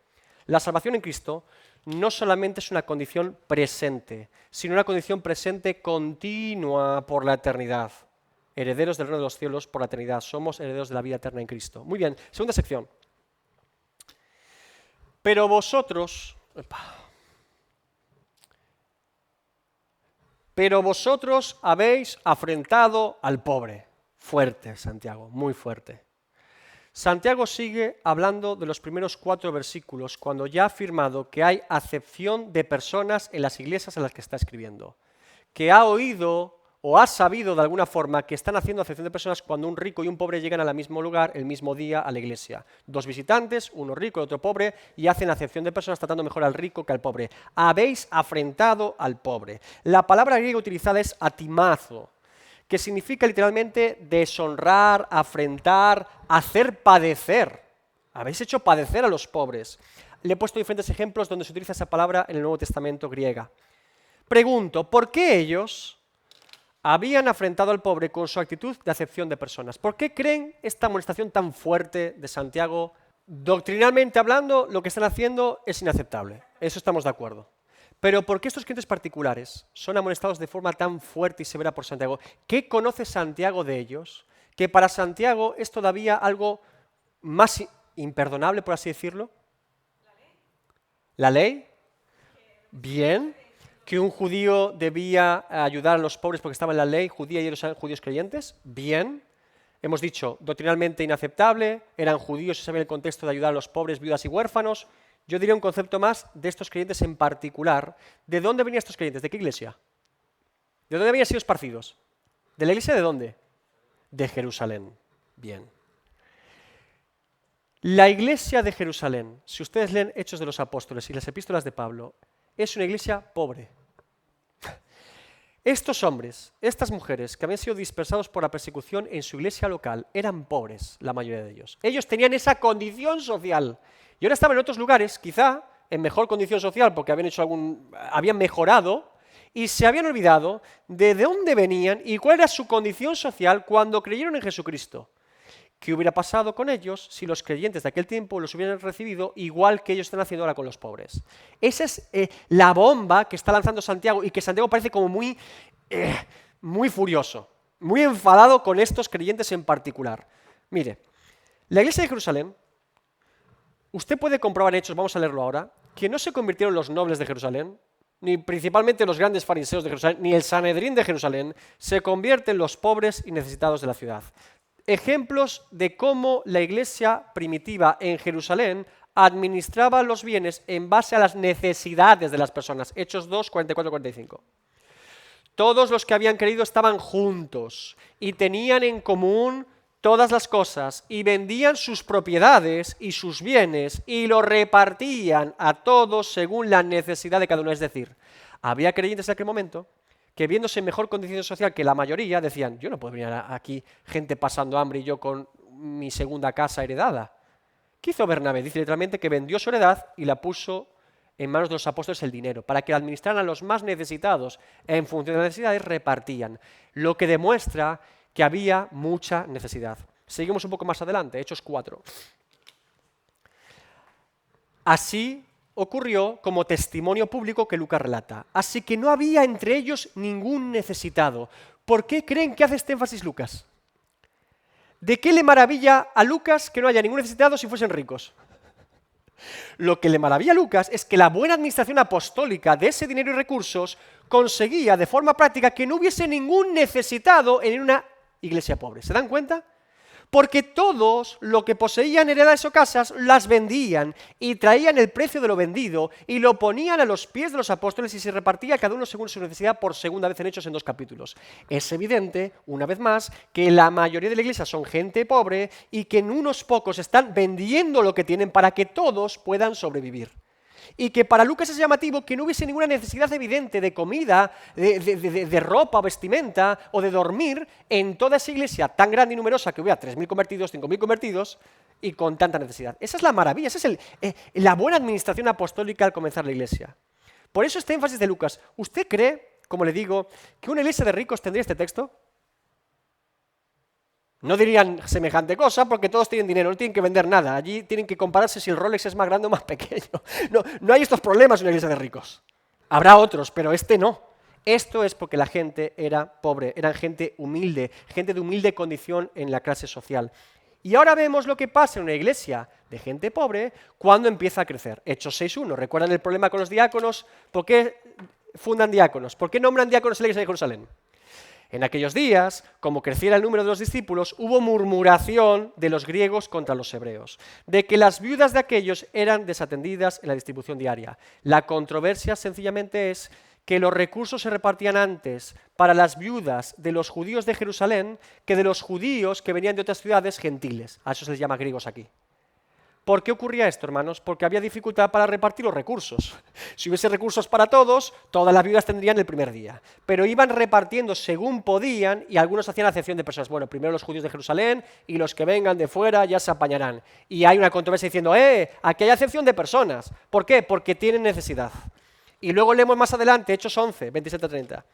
la salvación en Cristo no solamente es una condición presente, sino una condición presente continua por la eternidad. Herederos del reino de los cielos por la eternidad. Somos herederos de la vida eterna en Cristo. Muy bien, segunda sección. Pero vosotros habéis afrentado al pobre. Fuerte, Santiago, muy fuerte. Santiago sigue hablando de los primeros 4 versículos cuando ya ha afirmado que hay acepción de personas en las iglesias en las que está escribiendo. Que ha oído o ha sabido de alguna forma que están haciendo acepción de personas cuando un rico y un pobre llegan al mismo lugar, el mismo día a la iglesia. 2 visitantes, uno rico y otro pobre, y hacen acepción de personas tratando mejor al rico que al pobre. Habéis afrentado al pobre. La palabra griega utilizada es atimazo, que significa literalmente deshonrar, afrentar, hacer padecer. Habéis hecho padecer a los pobres. Le he puesto diferentes ejemplos donde se utiliza esa palabra en el Nuevo Testamento griega. Pregunto, ¿por qué ellos habían afrentado al pobre con su actitud de acepción de personas? ¿Por qué creen esta amonestación tan fuerte de Santiago? Doctrinalmente hablando, lo que están haciendo es inaceptable. Eso estamos de acuerdo. Pero ¿por qué estos clientes particulares son amonestados de forma tan fuerte y severa por Santiago? ¿Qué conoce Santiago de ellos? Que para Santiago es todavía algo más imperdonable, por así decirlo. ¿La ley? Bien. Que un judío debía ayudar a los pobres porque estaba en la ley judía y ellos eran judíos creyentes. Bien. Hemos dicho, doctrinalmente inaceptable, eran judíos y sabían el contexto de ayudar a los pobres, viudas y huérfanos. Yo diría un concepto más de estos creyentes en particular. ¿De dónde venían estos creyentes? ¿De qué iglesia? ¿De dónde habían sido esparcidos? ¿De la iglesia de dónde? De Jerusalén. Bien. La iglesia de Jerusalén, si ustedes leen Hechos de los Apóstoles y las epístolas de Pablo, es una iglesia pobre. Estos hombres, estas mujeres que habían sido dispersados por la persecución en su iglesia local, eran pobres, la mayoría de ellos. Ellos tenían esa condición social. Y ahora estaban en otros lugares, quizá en mejor condición social, porque habían mejorado, y se habían olvidado de dónde venían y cuál era su condición social cuando creyeron en Jesucristo. ¿Qué hubiera pasado con ellos si los creyentes de aquel tiempo los hubieran recibido igual que ellos están haciendo ahora con los pobres? Esa es la bomba que está lanzando Santiago y que Santiago parece como muy furioso, muy enfadado con estos creyentes en particular. Mire, la iglesia de Jerusalén, usted puede comprobar en Hechos, vamos a leerlo ahora, que no se convirtieron los nobles de Jerusalén, ni principalmente los grandes fariseos de Jerusalén, ni el Sanedrín de Jerusalén, se convierten los pobres y necesitados de la ciudad. Ejemplos de cómo la iglesia primitiva en Jerusalén administraba los bienes en base a las necesidades de las personas. Hechos 2, 44-45. Todos los que habían creído estaban juntos y tenían en común todas las cosas y vendían sus propiedades y sus bienes y lo repartían a todos según la necesidad de cada uno. Es decir, había creyentes en aquel momento que viéndose en mejor condición social que la mayoría, decían, yo no puedo venir aquí gente pasando hambre y yo con mi segunda casa heredada. ¿Qué hizo Bernabé? Dice literalmente que vendió su heredad y la puso en manos de los apóstoles el dinero, para que administraran a los más necesitados. En función de las necesidades repartían, lo que demuestra que había mucha necesidad. Seguimos un poco más adelante, Hechos 4. Así ocurrió como testimonio público que Lucas relata. Así que no había entre ellos ningún necesitado. ¿Por qué creen que hace este énfasis Lucas? ¿De qué le maravilla a Lucas que no haya ningún necesitado si fuesen ricos? Lo que le maravilla a Lucas es que la buena administración apostólica de ese dinero y recursos conseguía de forma práctica que no hubiese ningún necesitado en una iglesia pobre. ¿Se dan cuenta? Porque todos lo que poseían heredades o casas las vendían y traían el precio de lo vendido y lo ponían a los pies de los apóstoles y se repartía cada uno según su necesidad por segunda vez en Hechos en 2 capítulos. Es evidente, una vez más, que la mayoría de la iglesia son gente pobre y que en unos pocos están vendiendo lo que tienen para que todos puedan sobrevivir. Y que para Lucas es llamativo que no hubiese ninguna necesidad evidente de comida, de ropa o vestimenta o de dormir en toda esa iglesia tan grande y numerosa que hubiera 3.000 convertidos, 5.000 convertidos y con tanta necesidad. Esa es la maravilla, esa es la buena administración apostólica al comenzar la iglesia. Por eso este énfasis de Lucas. ¿Usted cree, como le digo, que una iglesia de ricos tendría este texto? No dirían semejante cosa porque todos tienen dinero, no tienen que vender nada. Allí tienen que compararse si el Rolex es más grande o más pequeño. No hay estos problemas en una iglesia de ricos. Habrá otros, pero este no. Esto es porque la gente era pobre, eran gente humilde, gente de humilde condición en la clase social. Y ahora vemos lo que pasa en una iglesia de gente pobre cuando empieza a crecer. Hechos 6.1. ¿Recuerdan el problema con los diáconos? ¿Por qué fundan diáconos? ¿Por qué nombran diáconos en la iglesia de Jerusalén? En aquellos días, como creciera el número de los discípulos, hubo murmuración de los griegos contra los hebreos, de que las viudas de aquellos eran desatendidas en la distribución diaria. La controversia sencillamente es que los recursos se repartían antes para las viudas de los judíos de Jerusalén que de los judíos que venían de otras ciudades gentiles. A eso se les llama griegos aquí. ¿Por qué ocurría esto, hermanos? Porque había dificultad para repartir los recursos. Si hubiese recursos para todos, todas las viudas tendrían el primer día. Pero iban repartiendo según podían y algunos hacían acepción de personas. Bueno, primero los judíos de Jerusalén y los que vengan de fuera ya se apañarán. Y hay una controversia diciendo, aquí hay acepción de personas. ¿Por qué? Porque tienen necesidad. Y luego leemos más adelante, Hechos 11, 27-30.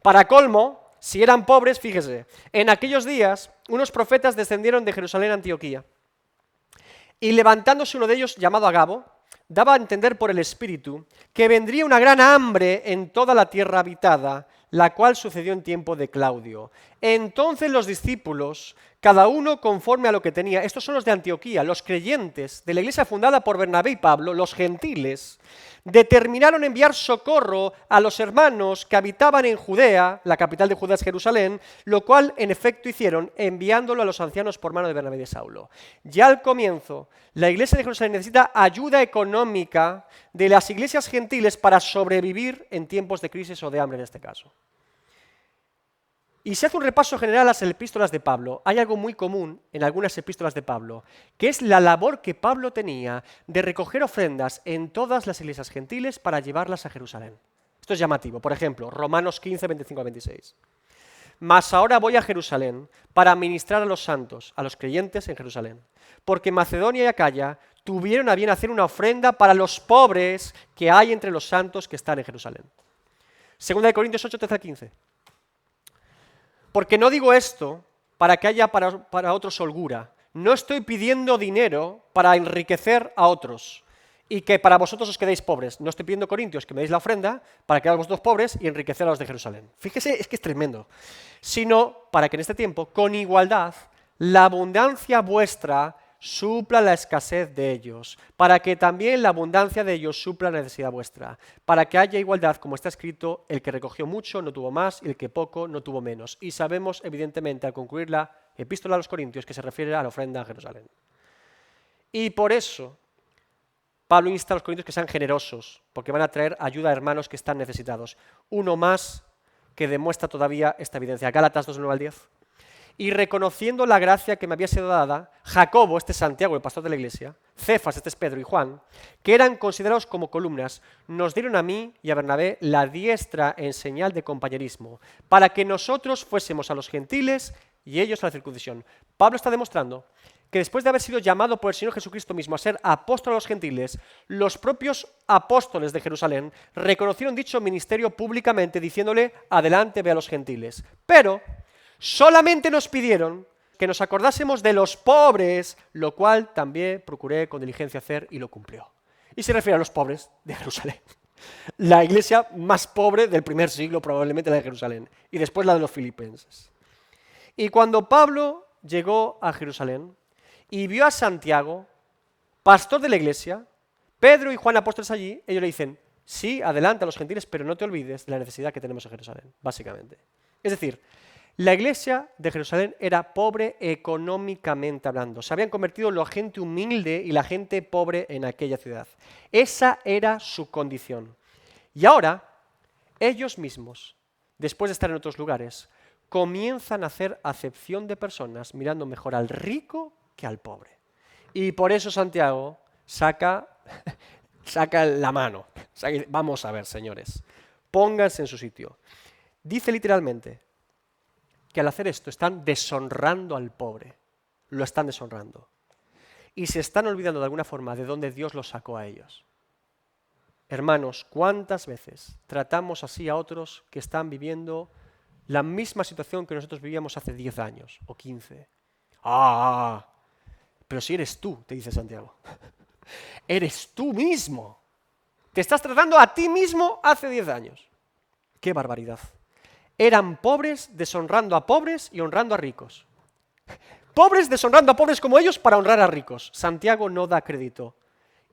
Para colmo, si eran pobres, fíjese, en aquellos días unos profetas descendieron de Jerusalén a Antioquía. Y levantándose uno de ellos, llamado Agabo, daba a entender por el Espíritu que vendría una gran hambre en toda la tierra habitada, la cual sucedió en tiempo de Claudio. Entonces los discípulos, cada uno conforme a lo que tenía, estos son los de Antioquía, los creyentes de la iglesia fundada por Bernabé y Pablo, los gentiles, determinaron enviar socorro a los hermanos que habitaban en Judea, la capital de Judea es Jerusalén, lo cual en efecto hicieron, enviándolo a los ancianos por mano de Bernabé y de Saulo. Ya al comienzo, la iglesia de Jerusalén necesita ayuda económica de las iglesias gentiles para sobrevivir en tiempos de crisis o de hambre en este caso. Y si hace un repaso general a las epístolas de Pablo, hay algo muy común en algunas epístolas de Pablo, que es la labor que Pablo tenía de recoger ofrendas en todas las iglesias gentiles para llevarlas a Jerusalén. Esto es llamativo. Por ejemplo, Romanos 15, 25-26. Mas ahora voy a Jerusalén para ministrar a los santos, a los creyentes en Jerusalén, porque Macedonia y Acaya tuvieron a bien hacer una ofrenda para los pobres que hay entre los santos que están en Jerusalén. Segunda de Corintios 8, 13-15. Porque no digo esto para que haya para otros holgura. No estoy pidiendo dinero para enriquecer a otros y que para vosotros os quedéis pobres. No estoy pidiendo, Corintios, que me deis la ofrenda para quedar vosotros pobres y enriquecer a los de Jerusalén. Fíjese, es que es tremendo. Sino para que en este tiempo, con igualdad, la abundancia vuestra supla la escasez de ellos, para que también la abundancia de ellos supla la necesidad vuestra, para que haya igualdad, como está escrito, el que recogió mucho no tuvo más y el que poco no tuvo menos. Y sabemos, evidentemente, al concluir la epístola a los Corintios, que se refiere a la ofrenda a Jerusalén. Y por eso, Pablo insta a los corintios que sean generosos, porque van a traer ayuda a hermanos que están necesitados. Uno más que demuestra todavía esta evidencia. Gálatas 2, 9 al 10. Y reconociendo la gracia que me había sido dada, Jacobo, este es Santiago, el pastor de la iglesia, Cefas, este es Pedro y Juan, que eran considerados como columnas, nos dieron a mí y a Bernabé la diestra en señal de compañerismo, para que nosotros fuésemos a los gentiles y ellos a la circuncisión. Pablo está demostrando que después de haber sido llamado por el Señor Jesucristo mismo a ser apóstol a los gentiles, los propios apóstoles de Jerusalén reconocieron dicho ministerio públicamente, diciéndole, adelante, ve a los gentiles. Pero solamente nos pidieron que nos acordásemos de los pobres, lo cual también procuré con diligencia hacer y lo cumplió. Y se refiere a los pobres de Jerusalén. La iglesia más pobre del primer siglo, probablemente la de Jerusalén, y después la de los filipenses. Y cuando Pablo llegó a Jerusalén y vio a Santiago, pastor de la iglesia, Pedro y Juan apóstoles allí, ellos le dicen, sí, adelante a los gentiles, pero no te olvides de la necesidad que tenemos en Jerusalén, básicamente. Es decir, La iglesia de Jerusalén era pobre económicamente hablando. Se habían convertido la gente humilde y la gente pobre en aquella ciudad. Esa era su condición. Y ahora, ellos mismos, después de estar en otros lugares, comienzan a hacer acepción de personas mirando mejor al rico que al pobre. Y por eso Santiago saca la mano. Vamos a ver, señores, pónganse en su sitio. Dice literalmente que al hacer esto están deshonrando al pobre, lo están deshonrando. Y se están olvidando de alguna forma de dónde Dios los sacó a ellos. Hermanos, ¿cuántas veces tratamos así a otros que están viviendo la misma situación que nosotros vivíamos hace 10 años o 15? Pero si eres tú, te dice Santiago. Eres tú mismo. Te estás tratando a ti mismo hace 10 años. ¡Qué barbaridad! Eran pobres deshonrando a pobres y honrando a ricos. Pobres deshonrando a pobres como ellos para honrar a ricos. Santiago no da crédito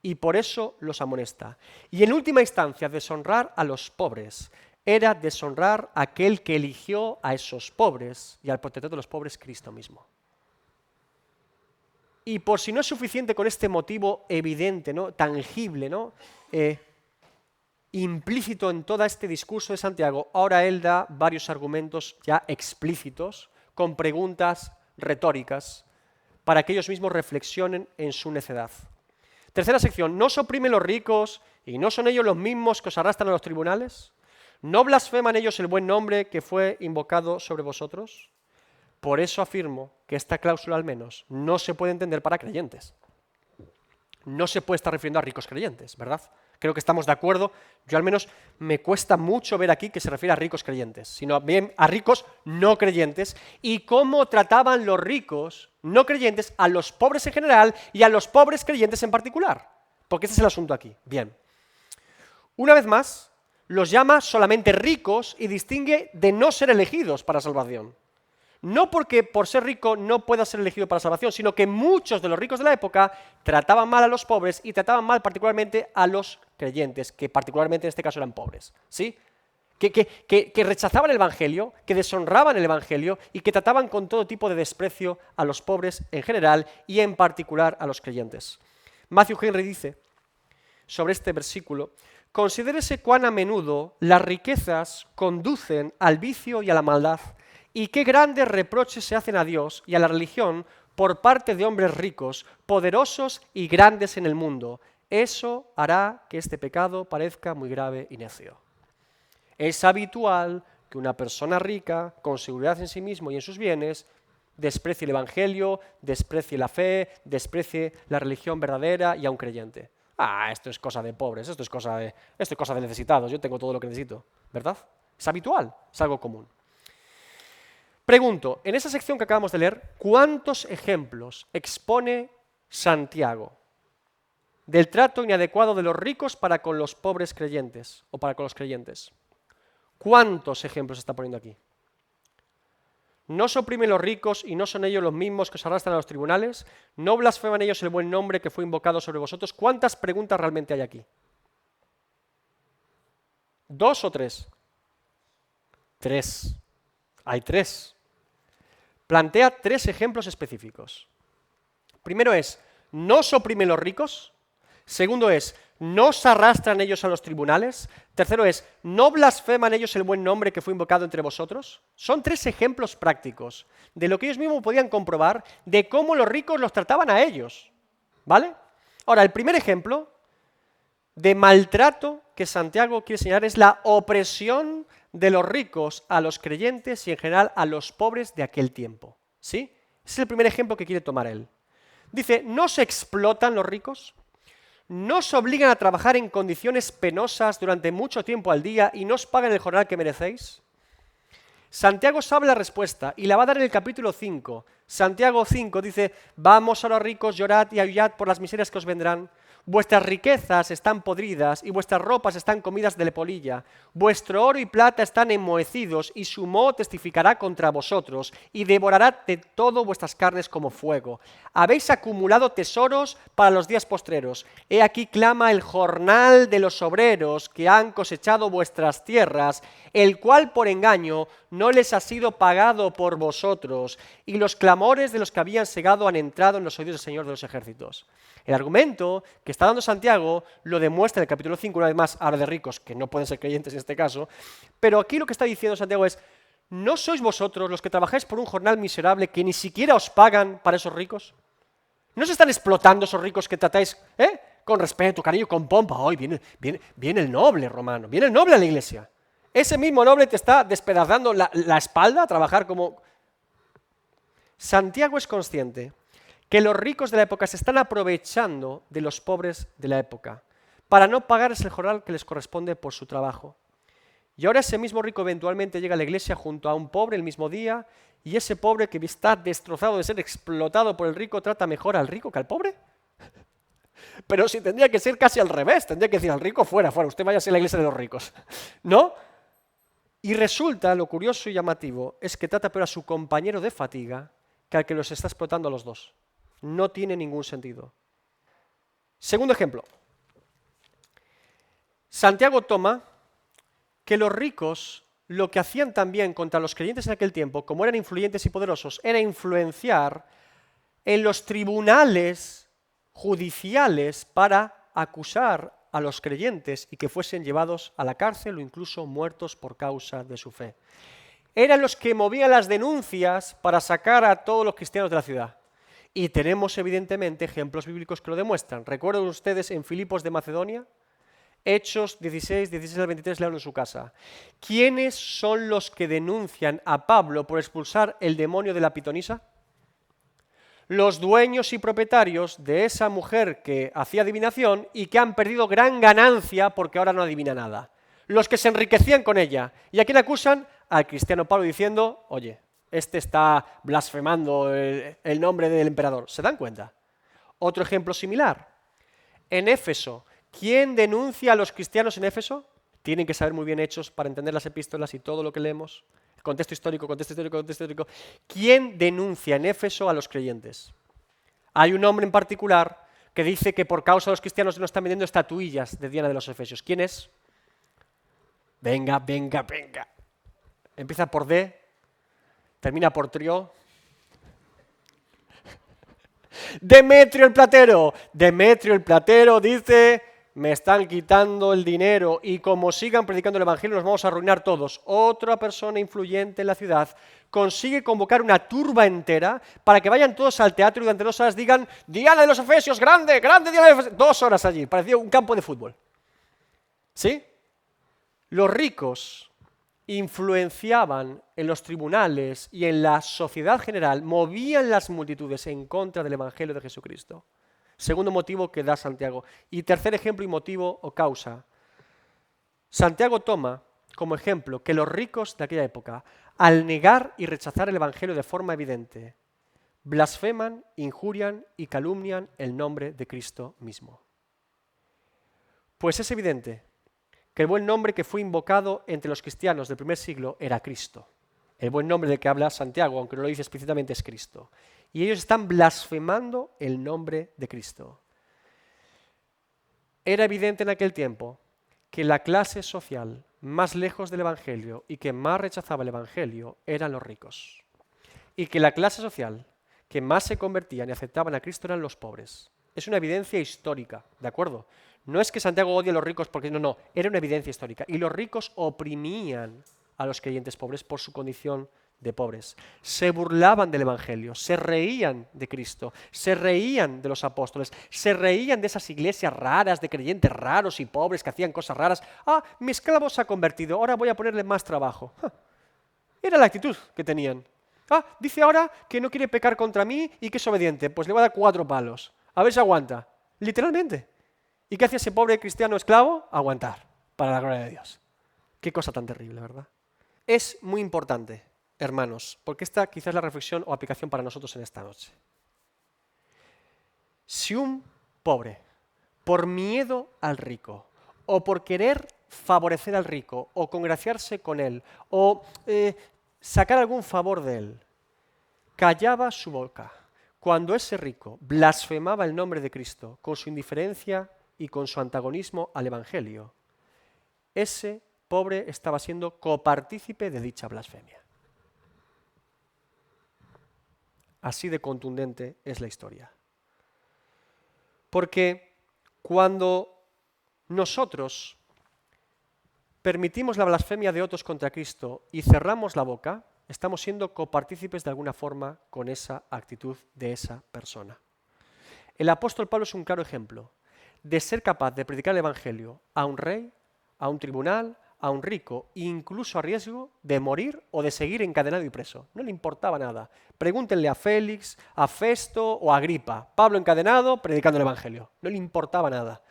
y por eso los amonesta. Y en última instancia, deshonrar a los pobres era deshonrar a aquel que eligió a esos pobres y al protector de los pobres, Cristo mismo. Y por si no es suficiente con este motivo evidente, ¿no?, tangible, ¿no?, implícito en todo este discurso de Santiago, ahora él da varios argumentos ya explícitos, con preguntas retóricas, para que ellos mismos reflexionen en su necedad. Tercera sección, ¿no os oprimen los ricos y no son ellos los mismos que os arrastran a los tribunales? ¿No blasfeman ellos el buen nombre que fue invocado sobre vosotros? Por eso afirmo que esta cláusula al menos no se puede entender para creyentes. No se puede estar refiriendo a ricos creyentes, ¿verdad? Creo que estamos de acuerdo. Yo al menos me cuesta mucho ver aquí que se refiere a ricos creyentes, sino bien a ricos no creyentes y cómo trataban los ricos no creyentes a los pobres en general y a los pobres creyentes en particular. Porque ese es el asunto aquí. Bien. Una vez más, los llama solamente ricos y distingue de no ser elegidos para salvación. No porque por ser rico no pueda ser elegido para salvación, sino que muchos de los ricos de la época trataban mal a los pobres y trataban mal particularmente a los creyentes, que particularmente en este caso eran pobres, ¿sí? Que rechazaban el Evangelio, que deshonraban el Evangelio y que trataban con todo tipo de desprecio a los pobres en general y en particular a los creyentes. Matthew Henry dice sobre este versículo: considérese cuán a menudo las riquezas conducen al vicio y a la maldad, y qué grandes reproches se hacen a Dios y a la religión por parte de hombres ricos, poderosos y grandes en el mundo. Eso hará que este pecado parezca muy grave y necio. Es habitual que una persona rica, con seguridad en sí mismo y en sus bienes, desprecie el Evangelio, desprecie la fe, desprecie la religión verdadera y a un creyente. Esto es cosa de pobres, esto es cosa de necesitados, yo tengo todo lo que necesito, ¿verdad? Es habitual, es algo común. Pregunto, en esa sección que acabamos de leer, ¿cuántos ejemplos expone Santiago del trato inadecuado de los ricos para con los pobres creyentes o para con los creyentes? ¿Cuántos ejemplos está poniendo aquí? ¿No os oprimen los ricos y no son ellos los mismos que os arrastran a los tribunales? ¿No blasfeman ellos el buen nombre que fue invocado sobre vosotros? ¿Cuántas preguntas realmente hay aquí? ¿2 o 3? 3. Hay 3. Plantea 3 ejemplos específicos. Primero es, ¿no os oprimen los ricos? Segundo es, ¿no os arrastran ellos a los tribunales? Tercero es, ¿no blasfeman ellos el buen nombre que fue invocado entre vosotros? Son 3 ejemplos prácticos de lo que ellos mismos podían comprobar de cómo los ricos los trataban a ellos. ¿Vale? Ahora, el primer ejemplo de maltrato que Santiago quiere señalar es la opresión de los ricos a los creyentes y en general a los pobres de aquel tiempo. ¿Sí? Ese es el primer ejemplo que quiere tomar él. Dice, ¿no se explotan los ricos? ¿No os obligan a trabajar en condiciones penosas durante mucho tiempo al día y no os pagan el jornal que merecéis? Santiago sabe la respuesta y la va a dar en el capítulo 5. Santiago 5 dice, vamos a los ricos, llorad y aullad por las miserias que os vendrán. Vuestras riquezas están podridas y vuestras ropas están comidas de polilla. Vuestro oro y plata están enmohecidos y su moho testificará contra vosotros y devorará de todo vuestras carnes como fuego. Habéis acumulado tesoros para los días postreros. He aquí clama el jornal de los obreros que han cosechado vuestras tierras, el cual por engaño no les ha sido pagado por vosotros, y los clamores de los que habían segado han entrado en los oídos del Señor de los ejércitos. El argumento que está dando Santiago lo demuestra en el capítulo 5, una vez más, habla de ricos, que no pueden ser creyentes en este caso, pero aquí lo que está diciendo Santiago es, ¿no sois vosotros los que trabajáis por un jornal miserable que ni siquiera os pagan para esos ricos? ¿No se están explotando esos ricos que tratáis con respeto, cariño, con pompa? Hoy viene el noble romano, viene el noble a la iglesia. Ese mismo noble te está despedazando la espalda a trabajar como... Santiago es consciente que los ricos de la época se están aprovechando de los pobres de la época para no pagarles el jornal que les corresponde por su trabajo. Y ahora ese mismo rico eventualmente llega a la iglesia junto a un pobre el mismo día, y ese pobre que está destrozado de ser explotado por el rico trata mejor al rico que al pobre. Pero si tendría que ser casi al revés, tendría que decir al rico fuera, usted vaya a ser la iglesia de los ricos, ¿no? Y resulta, lo curioso y llamativo, es que trata peor a su compañero de fatiga que al que los está explotando a los dos. No tiene ningún sentido. Segundo ejemplo. Santiago toma que los ricos lo que hacían también contra los creyentes en aquel tiempo, como eran influyentes y poderosos, era influenciar en los tribunales judiciales para acusar a los creyentes y que fuesen llevados a la cárcel o incluso muertos por causa de su fe. Eran los que movían las denuncias para sacar a todos los cristianos de la ciudad. Y tenemos evidentemente ejemplos bíblicos que lo demuestran. ¿Recuerdan ustedes en Filipos de Macedonia? Hechos 16 al 23, leanlo en su casa. ¿Quiénes son los que denuncian a Pablo por expulsar el demonio de la pitonisa? Los dueños y propietarios de esa mujer que hacía adivinación y que han perdido gran ganancia porque ahora no adivina nada. Los que se enriquecían con ella. ¿Y a quién acusan? Al cristiano Pablo diciendo, oye, este está blasfemando el nombre del emperador. ¿Se dan cuenta? Otro ejemplo similar. En Éfeso, ¿quién denuncia a los cristianos en Éfeso? Tienen que saber muy bien Hechos para entender las epístolas y todo lo que leemos. Contexto histórico. ¿Quién denuncia en Éfeso a los creyentes? Hay un hombre en particular que dice que por causa de los cristianos no están vendiendo estatuillas de Diana de los Efesios. ¿Quién es? Venga. Empieza por D, termina por trio. Demetrio el platero. Demetrio el platero dice, me están quitando el dinero y como sigan predicando el evangelio nos vamos a arruinar todos. Otra persona influyente en la ciudad consigue convocar una turba entera para que vayan todos al teatro y durante 2 horas digan, Diana de los Efesios, grande Diana de los Efesios. 2 horas allí, parecía un campo de fútbol. ¿Sí? Los ricos influenciaban en los tribunales y en la sociedad general, movían las multitudes en contra del Evangelio de Jesucristo. Segundo motivo que da Santiago. Y tercer ejemplo y motivo o causa. Santiago toma como ejemplo que los ricos de aquella época, al negar y rechazar el Evangelio de forma evidente, blasfeman, injurian y calumnian el nombre de Cristo mismo. Pues es evidente que el buen nombre que fue invocado entre los cristianos del primer siglo era Cristo. El buen nombre del que habla Santiago, aunque no lo dice explícitamente, es Cristo. Y ellos están blasfemando el nombre de Cristo. Era evidente en aquel tiempo que la clase social más lejos del Evangelio y que más rechazaba el Evangelio eran los ricos. Y que la clase social que más se convertían y aceptaban a Cristo eran los pobres. Es una evidencia histórica, ¿de acuerdo? No es que Santiago odie a los ricos porque no, era una evidencia histórica. Y los ricos oprimían a los creyentes pobres por su condición de pobres. Se burlaban del Evangelio, se reían de Cristo, se reían de los apóstoles, se reían de esas iglesias raras, de creyentes raros y pobres que hacían cosas raras. Ah, mi esclavo se ha convertido, ahora voy a ponerle más trabajo. Era la actitud que tenían. Ah, dice ahora que no quiere pecar contra mí y que es obediente, pues le voy a dar 4 palos. A ver si aguanta. Literalmente. ¿Y qué hacía ese pobre cristiano esclavo? Aguantar, para la gloria de Dios. Qué cosa tan terrible, ¿verdad? Es muy importante, hermanos, porque esta quizás es la reflexión o aplicación para nosotros en esta noche. Si un pobre por miedo al rico, o por querer favorecer al rico, o congraciarse con él, o sacar algún favor de él, callaba su boca cuando ese rico blasfemaba el nombre de Cristo con su indiferencia y con su antagonismo al Evangelio, ese pobre estaba siendo copartícipe de dicha blasfemia. Así de contundente es la historia. Porque cuando nosotros permitimos la blasfemia de otros contra Cristo y cerramos la boca, estamos siendo copartícipes de alguna forma con esa actitud de esa persona. El apóstol Pablo es un claro ejemplo de ser capaz de predicar el Evangelio a un rey, a un tribunal, a un rico, incluso a riesgo de morir o de seguir encadenado y preso. No le importaba nada. Pregúntenle a Félix, a Festo o a Agripa. Pablo encadenado, predicando el Evangelio. No le importaba nada.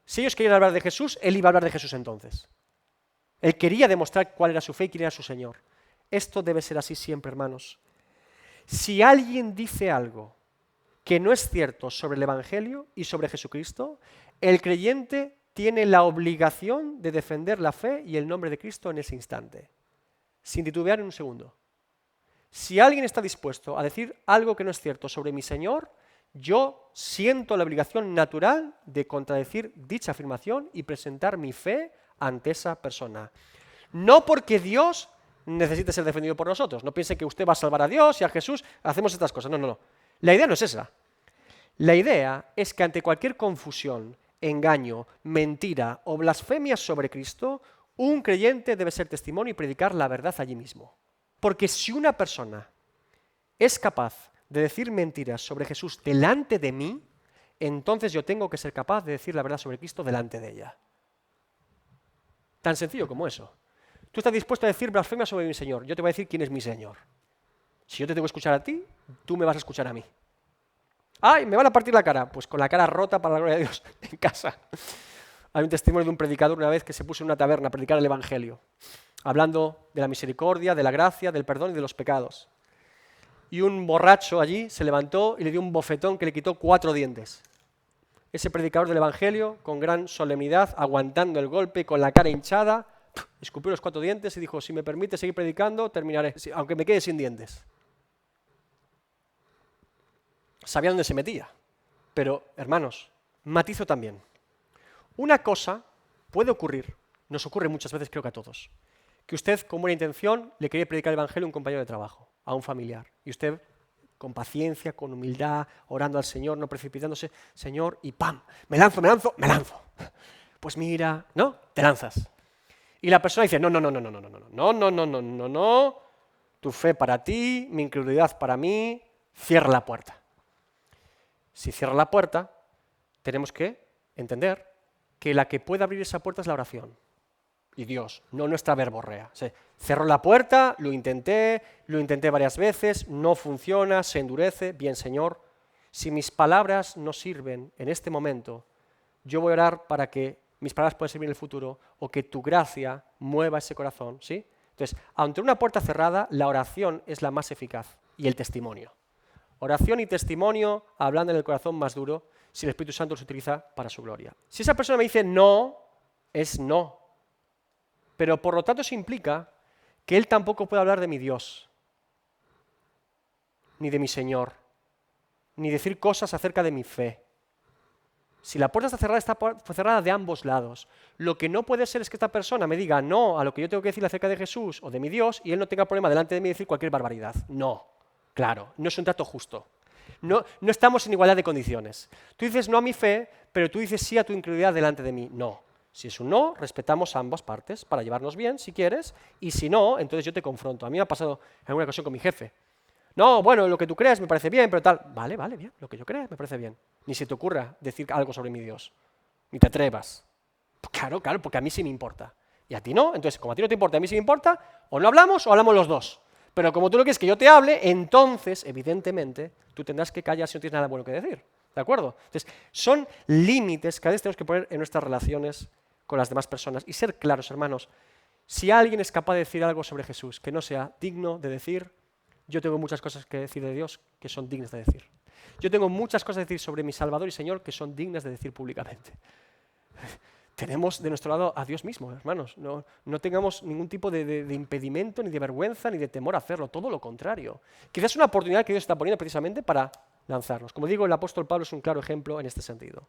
Si ellos querían hablar de Jesús, él iba a hablar de Jesús entonces. Él quería demostrar cuál era su fe y quién era su Señor. Esto debe ser así siempre, hermanos. Si alguien dice algo que no es cierto sobre el Evangelio y sobre Jesucristo, el creyente tiene la obligación de defender la fe y el nombre de Cristo en ese instante, sin titubear en un segundo. Si alguien está dispuesto a decir algo que no es cierto sobre mi Señor, yo siento la obligación natural de contradecir dicha afirmación y presentar mi fe ante esa persona. No porque Dios necesite ser defendido por nosotros. No piense que usted va a salvar a Dios y a Jesús, hacemos estas cosas. No, no, no. La idea no es esa. La idea es que ante cualquier confusión, engaño, mentira o blasfemia sobre Cristo, un creyente debe ser testimonio y predicar la verdad allí mismo. Porque si una persona es capaz de decir mentiras sobre Jesús delante de mí, entonces yo tengo que ser capaz de decir la verdad sobre Cristo delante de ella. Tan sencillo como eso. Tú estás dispuesto a decir blasfemia sobre mi Señor, yo te voy a decir quién es mi Señor. Si yo te tengo que escuchar a ti, tú me vas a escuchar a mí. ¡Ay, me van a partir la cara! Pues con la cara rota para la gloria de Dios en casa. Hay un testimonio de un predicador una vez que se puso en una taberna a predicar el Evangelio, hablando de la misericordia, de la gracia, del perdón y de los pecados. Y un borracho allí se levantó y le dio un bofetón que le quitó 4 dientes. Ese predicador del Evangelio, con gran solemnidad, aguantando el golpe y con la cara hinchada, escupió los 4 dientes y dijo, si me permite seguir predicando, terminaré, aunque me quede sin dientes. Sabía dónde se metía. Pero, hermanos, matizo también. Una cosa puede ocurrir, nos ocurre muchas veces, creo que a todos, que usted con buena intención le quería predicar el Evangelio a un compañero de trabajo, a un familiar, y usted con paciencia, con humildad, orando al Señor, no precipitándose, Señor, y ¡pam! Me lanzo. Pues mira, ¿no? Te lanzas. Y la persona dice, no, tu fe para ti, mi incredulidad para mí, cierra la puerta. Si cierra la puerta, tenemos que entender que la que puede abrir esa puerta es la oración. Y Dios, no nuestra verborrea. Cerró la puerta, lo intenté varias veces, no funciona, se endurece. Bien, Señor, si mis palabras no sirven en este momento, yo voy a orar para que mis palabras puedan servir en el futuro o que tu gracia mueva ese corazón, ¿sí? Entonces, ante una puerta cerrada, la oración es la más eficaz y el testimonio. Oración y testimonio hablando en el corazón más duro si el Espíritu Santo los utiliza para su gloria. Si esa persona me dice no, es no. Pero por lo tanto eso implica que él tampoco puede hablar de mi Dios, ni de mi Señor, ni decir cosas acerca de mi fe. Si la puerta está cerrada de ambos lados. Lo que no puede ser es que esta persona me diga no a lo que yo tengo que decir acerca de Jesús o de mi Dios y él no tenga problema delante de mí de decir cualquier barbaridad. No, claro, no es un trato justo. No estamos en igualdad de condiciones. Tú dices no a mi fe, pero tú dices sí a tu incredulidad delante de mí. No. Si es un no, respetamos a ambas partes para llevarnos bien, si quieres, y si no, entonces yo te confronto. A mí me ha pasado en alguna ocasión con mi jefe. No, bueno, lo que tú creas me parece bien, pero tal. Vale, bien, lo que yo crea me parece bien. Ni se te ocurra decir algo sobre mi Dios. Ni te atrevas. Claro, porque a mí sí me importa. Y a ti no, entonces como a ti no te importa, a mí sí me importa, o no hablamos o hablamos los dos. Pero como tú no quieres que yo te hable, entonces, evidentemente, tú tendrás que callar si no tienes nada bueno que decir. ¿De acuerdo? Entonces, son límites que a veces tenemos que poner en nuestras relaciones con las demás personas. Y ser claros, hermanos, si alguien es capaz de decir algo sobre Jesús que no sea digno de decir, yo tengo muchas cosas que decir de Dios que son dignas de decir. Yo tengo muchas cosas que decir sobre mi Salvador y Señor que son dignas de decir públicamente. Tenemos de nuestro lado a Dios mismo, hermanos. No tengamos ningún tipo de impedimento, ni de vergüenza, ni de temor a hacerlo. Todo lo contrario. Quizás es una oportunidad que Dios está poniendo precisamente para lanzarnos. Como digo, el apóstol Pablo es un claro ejemplo en este sentido.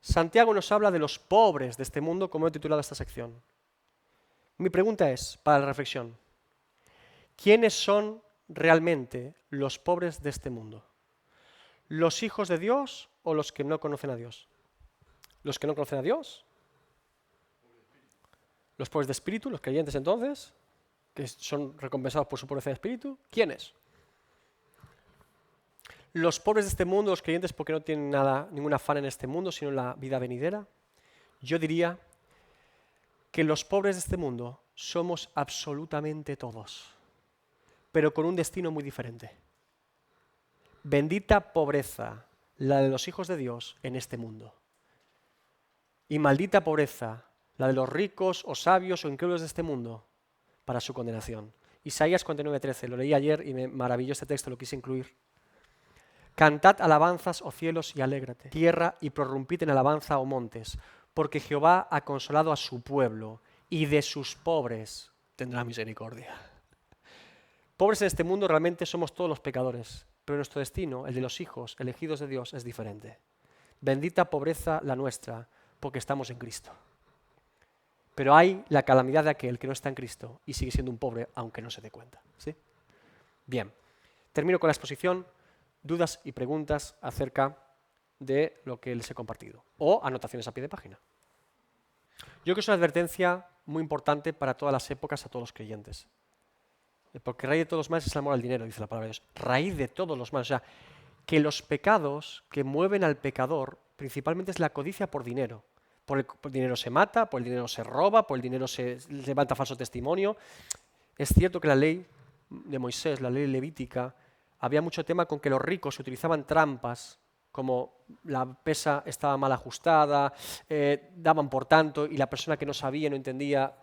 Santiago nos habla de los pobres de este mundo, como he titulado esta sección. Mi pregunta es, para la reflexión, ¿quiénes son realmente los pobres de este mundo? ¿Los hijos de Dios o los que no conocen a Dios? ¿Los que no conocen a Dios? ¿Los pobres de espíritu, los creyentes entonces, que son recompensados por su pobreza de espíritu? ¿Quiénes? Los pobres de este mundo, los creyentes porque no tienen ningún afán en este mundo, sino en la vida venidera. Yo diría que los pobres de este mundo somos absolutamente todos, pero con un destino muy diferente. Bendita pobreza, la de los hijos de Dios en este mundo. Y maldita pobreza, la de los ricos o sabios o incrédulos de este mundo, para su condenación. Isaías 49:13, lo leí ayer y me maravilló este texto, lo quise incluir. Cantad alabanzas, oh cielos, y alégrate, tierra, y prorrumpid en alabanza, oh montes, porque Jehová ha consolado a su pueblo, y de sus pobres tendrá misericordia. Pobres en este mundo realmente somos todos los pecadores, pero nuestro destino, el de los hijos elegidos de Dios, es diferente. Bendita pobreza la nuestra, porque estamos en Cristo. Pero hay la calamidad de aquel que no está en Cristo y sigue siendo un pobre, aunque no se dé cuenta. ¿Sí? Bien, termino con la exposición. Dudas y preguntas acerca de lo que les he compartido, o anotaciones a pie de página. Yo creo que es una advertencia muy importante para todas las épocas, a todos los creyentes. Porque raíz de todos los males es el amor al dinero, dice la palabra de Dios. Raíz de todos los males. O sea, que los pecados que mueven al pecador principalmente es la codicia por dinero. Por el dinero se mata, por el dinero se roba, por el dinero se levanta falso testimonio. Es cierto que la ley de Moisés, la ley levítica, había mucho tema con que los ricos utilizaban trampas, como la pesa estaba mal ajustada, daban por tanto, y la persona que no sabía, no entendía,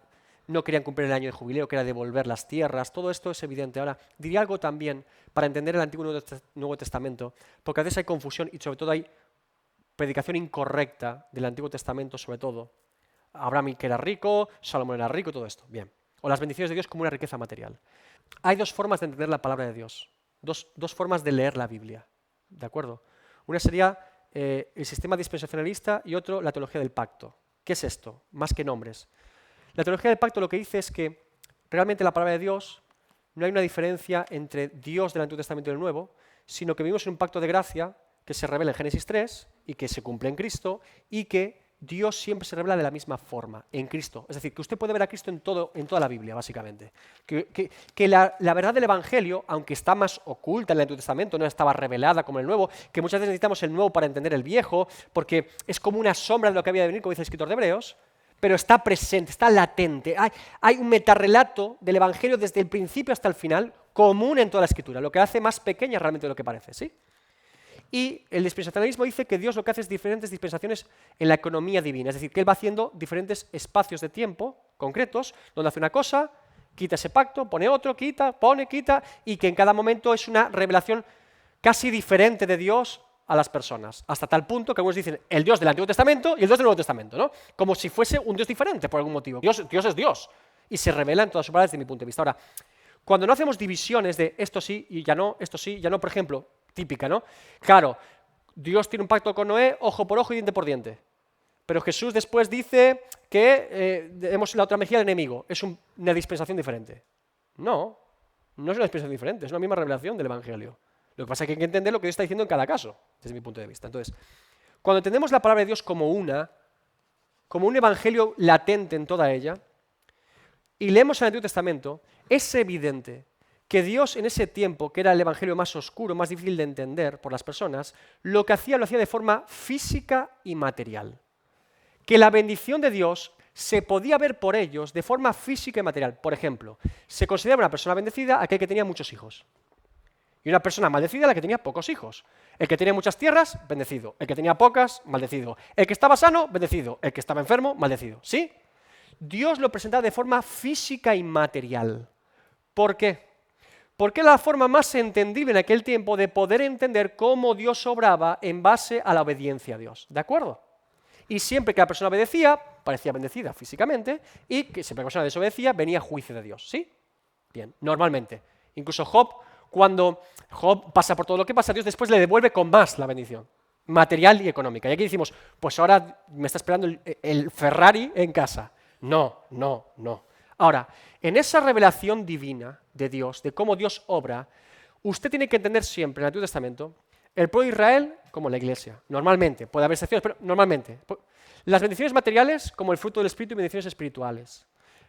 no querían cumplir el año de jubileo, que era devolver las tierras. Todo esto es evidente. Ahora, diría algo también para entender el Antiguo y Nuevo Testamento, porque a veces hay confusión y sobre todo hay predicación incorrecta del Antiguo Testamento, sobre todo. Abraham que era rico, Salomón era rico, todo esto. Bien. O las bendiciones de Dios como una riqueza material. Hay dos formas de entender la palabra de Dios. Dos formas de leer la Biblia, ¿de acuerdo? Una sería el sistema dispensacionalista y otro la teología del pacto. ¿Qué es esto? Más que nombres. La teología del pacto lo que dice es que realmente la palabra de Dios no hay una diferencia entre Dios del Antiguo Testamento y el Nuevo, sino que vivimos en un pacto de gracia que se revela en Génesis 3 y que se cumple en Cristo y que Dios siempre se revela de la misma forma, en Cristo. Es decir, que usted puede ver a Cristo en toda la Biblia, básicamente. Que la verdad del Evangelio, aunque está más oculta en el Antiguo Testamento, no estaba revelada como en el Nuevo, que muchas veces necesitamos el Nuevo para entender el Viejo, porque es como una sombra de lo que había de venir, como dice el escritor de Hebreos, pero está presente, está latente. Hay un metarrelato del Evangelio desde el principio hasta el final, común en toda la Escritura, lo que hace más pequeña realmente de lo que parece, ¿sí? Y el dispensacionalismo dice que Dios lo que hace es diferentes dispensaciones en la economía divina, es decir, que Él va haciendo diferentes espacios de tiempo concretos, donde hace una cosa, quita ese pacto, pone otro, quita, pone, quita, y que en cada momento es una revelación casi diferente de Dios a las personas, hasta tal punto que algunos dicen el Dios del Antiguo Testamento y el Dios del Nuevo Testamento, ¿no? Como si fuese un Dios diferente por algún motivo. Dios es Dios, y se revela en todas sus palabras desde mi punto de vista. Ahora, cuando no hacemos divisiones de esto sí y ya no, esto sí, ya no, por ejemplo, típica, ¿no? Claro, Dios tiene un pacto con Noé, ojo por ojo y diente por diente. Pero Jesús después dice que demos la otra mejilla al enemigo. Es una dispensación diferente. No es una dispensación diferente, es una misma revelación del Evangelio. Lo que pasa es que hay que entender lo que Dios está diciendo en cada caso, desde mi punto de vista. Entonces, cuando entendemos la palabra de Dios como un evangelio latente en toda ella, y leemos el Antiguo Testamento, es evidente que Dios en ese tiempo, que era el evangelio más oscuro, más difícil de entender por las personas, lo hacía de forma física y material. Que la bendición de Dios se podía ver por ellos de forma física y material. Por ejemplo, se considera una persona bendecida aquel que tenía muchos hijos. Y una persona maldecida la que tenía pocos hijos. El que tenía muchas tierras, bendecido. El que tenía pocas, maldecido. El que estaba sano, bendecido. El que estaba enfermo, maldecido. ¿Sí? Dios lo presentaba de forma física y material. ¿Por qué? Porque era la forma más entendible en aquel tiempo de poder entender cómo Dios obraba en base a la obediencia a Dios. ¿De acuerdo? Y siempre que la persona obedecía, parecía bendecida físicamente, y que siempre que la persona desobedecía, venía juicio de Dios. ¿Sí? Bien, normalmente. Incluso Job, cuando Job pasa por todo lo que pasa, Dios después le devuelve con más la bendición, material y económica. Y aquí decimos, pues ahora me está esperando el Ferrari en casa. No, no, no. Ahora, en esa revelación divina de Dios, de cómo Dios obra, usted tiene que entender siempre en el Antiguo Testamento el pueblo de Israel como la iglesia. Normalmente, puede haber excepciones, pero normalmente. Las bendiciones materiales como el fruto del Espíritu y bendiciones espirituales.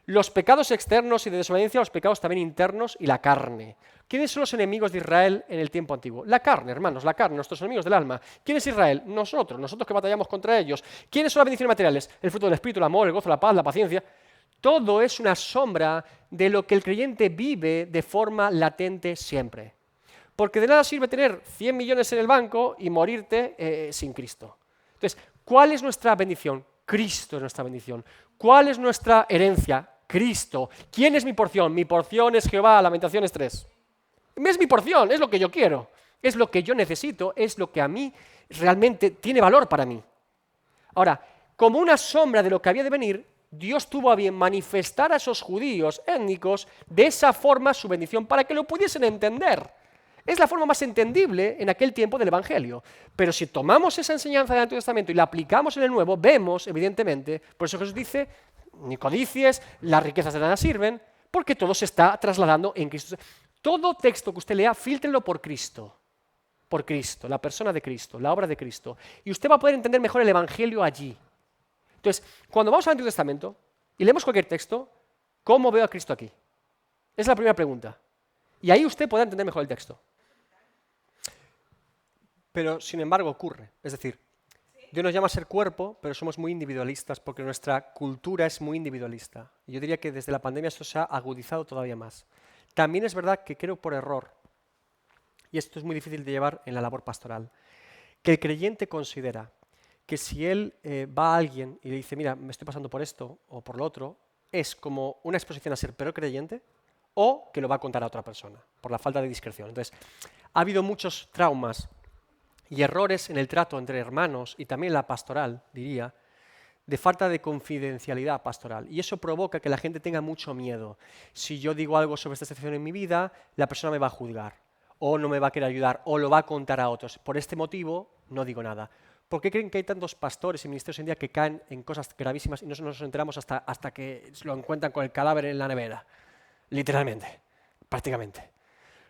Los pecados externos y de desobediencia, los pecados también internos y la carne. ¿Quiénes son los enemigos de Israel en el tiempo antiguo? La carne, hermanos, la carne, nuestros enemigos del alma. ¿Quién es Israel? Nosotros que batallamos contra ellos. ¿Quiénes son las bendiciones materiales? El fruto del Espíritu, el amor, el gozo, la paz, la paciencia. Todo es una sombra de lo que el creyente vive de forma latente siempre. Porque de nada sirve tener 100 millones en el banco y morirte sin Cristo. Entonces, ¿cuál es nuestra bendición? Cristo es nuestra bendición. ¿Cuál es nuestra herencia? Cristo. ¿Quién es mi porción? Mi porción es Jehová, Lamentaciones 3. Es mi porción, es lo que yo quiero, es lo que yo necesito, es lo que a mí realmente tiene valor para mí. Ahora, como una sombra de lo que había de venir, Dios tuvo a bien manifestar a esos judíos étnicos de esa forma su bendición para que lo pudiesen entender. Es la forma más entendible en aquel tiempo del Evangelio. Pero si tomamos esa enseñanza del Antiguo Testamento y la aplicamos en el Nuevo, vemos, evidentemente, por eso Jesús dice, ni codicies, las riquezas de nada sirven, porque todo se está trasladando en Cristo. Todo texto que usted lea, fíltrelo por Cristo, la persona de Cristo, la obra de Cristo. Y usted va a poder entender mejor el Evangelio allí. Entonces, cuando vamos al Antiguo Testamento y leemos cualquier texto, ¿cómo veo a Cristo aquí? Es la primera pregunta. Y ahí usted podrá entender mejor el texto. Pero, sin embargo, ocurre. Es decir, Dios nos llama a ser cuerpo, pero somos muy individualistas porque nuestra cultura es muy individualista. Y yo diría que desde la pandemia esto se ha agudizado todavía más. También es verdad que creo por error, y esto es muy difícil de llevar en la labor pastoral, que el creyente considera que si él va a alguien y le dice, mira, me estoy pasando por esto o por lo otro, es como una exposición a ser peor creyente o que lo va a contar a otra persona, por la falta de discreción. Entonces, ha habido muchos traumas y errores en el trato entre hermanos y también la pastoral, diría, de falta de confidencialidad pastoral. Y eso provoca que la gente tenga mucho miedo. Si yo digo algo sobre esta situación en mi vida, la persona me va a juzgar, o no me va a querer ayudar, o lo va a contar a otros. Por este motivo, no digo nada. ¿Por qué creen que hay tantos pastores y ministerios hoy en día que caen en cosas gravísimas y no nos enteramos hasta que lo encuentran con el cadáver en la nevera? Literalmente, prácticamente.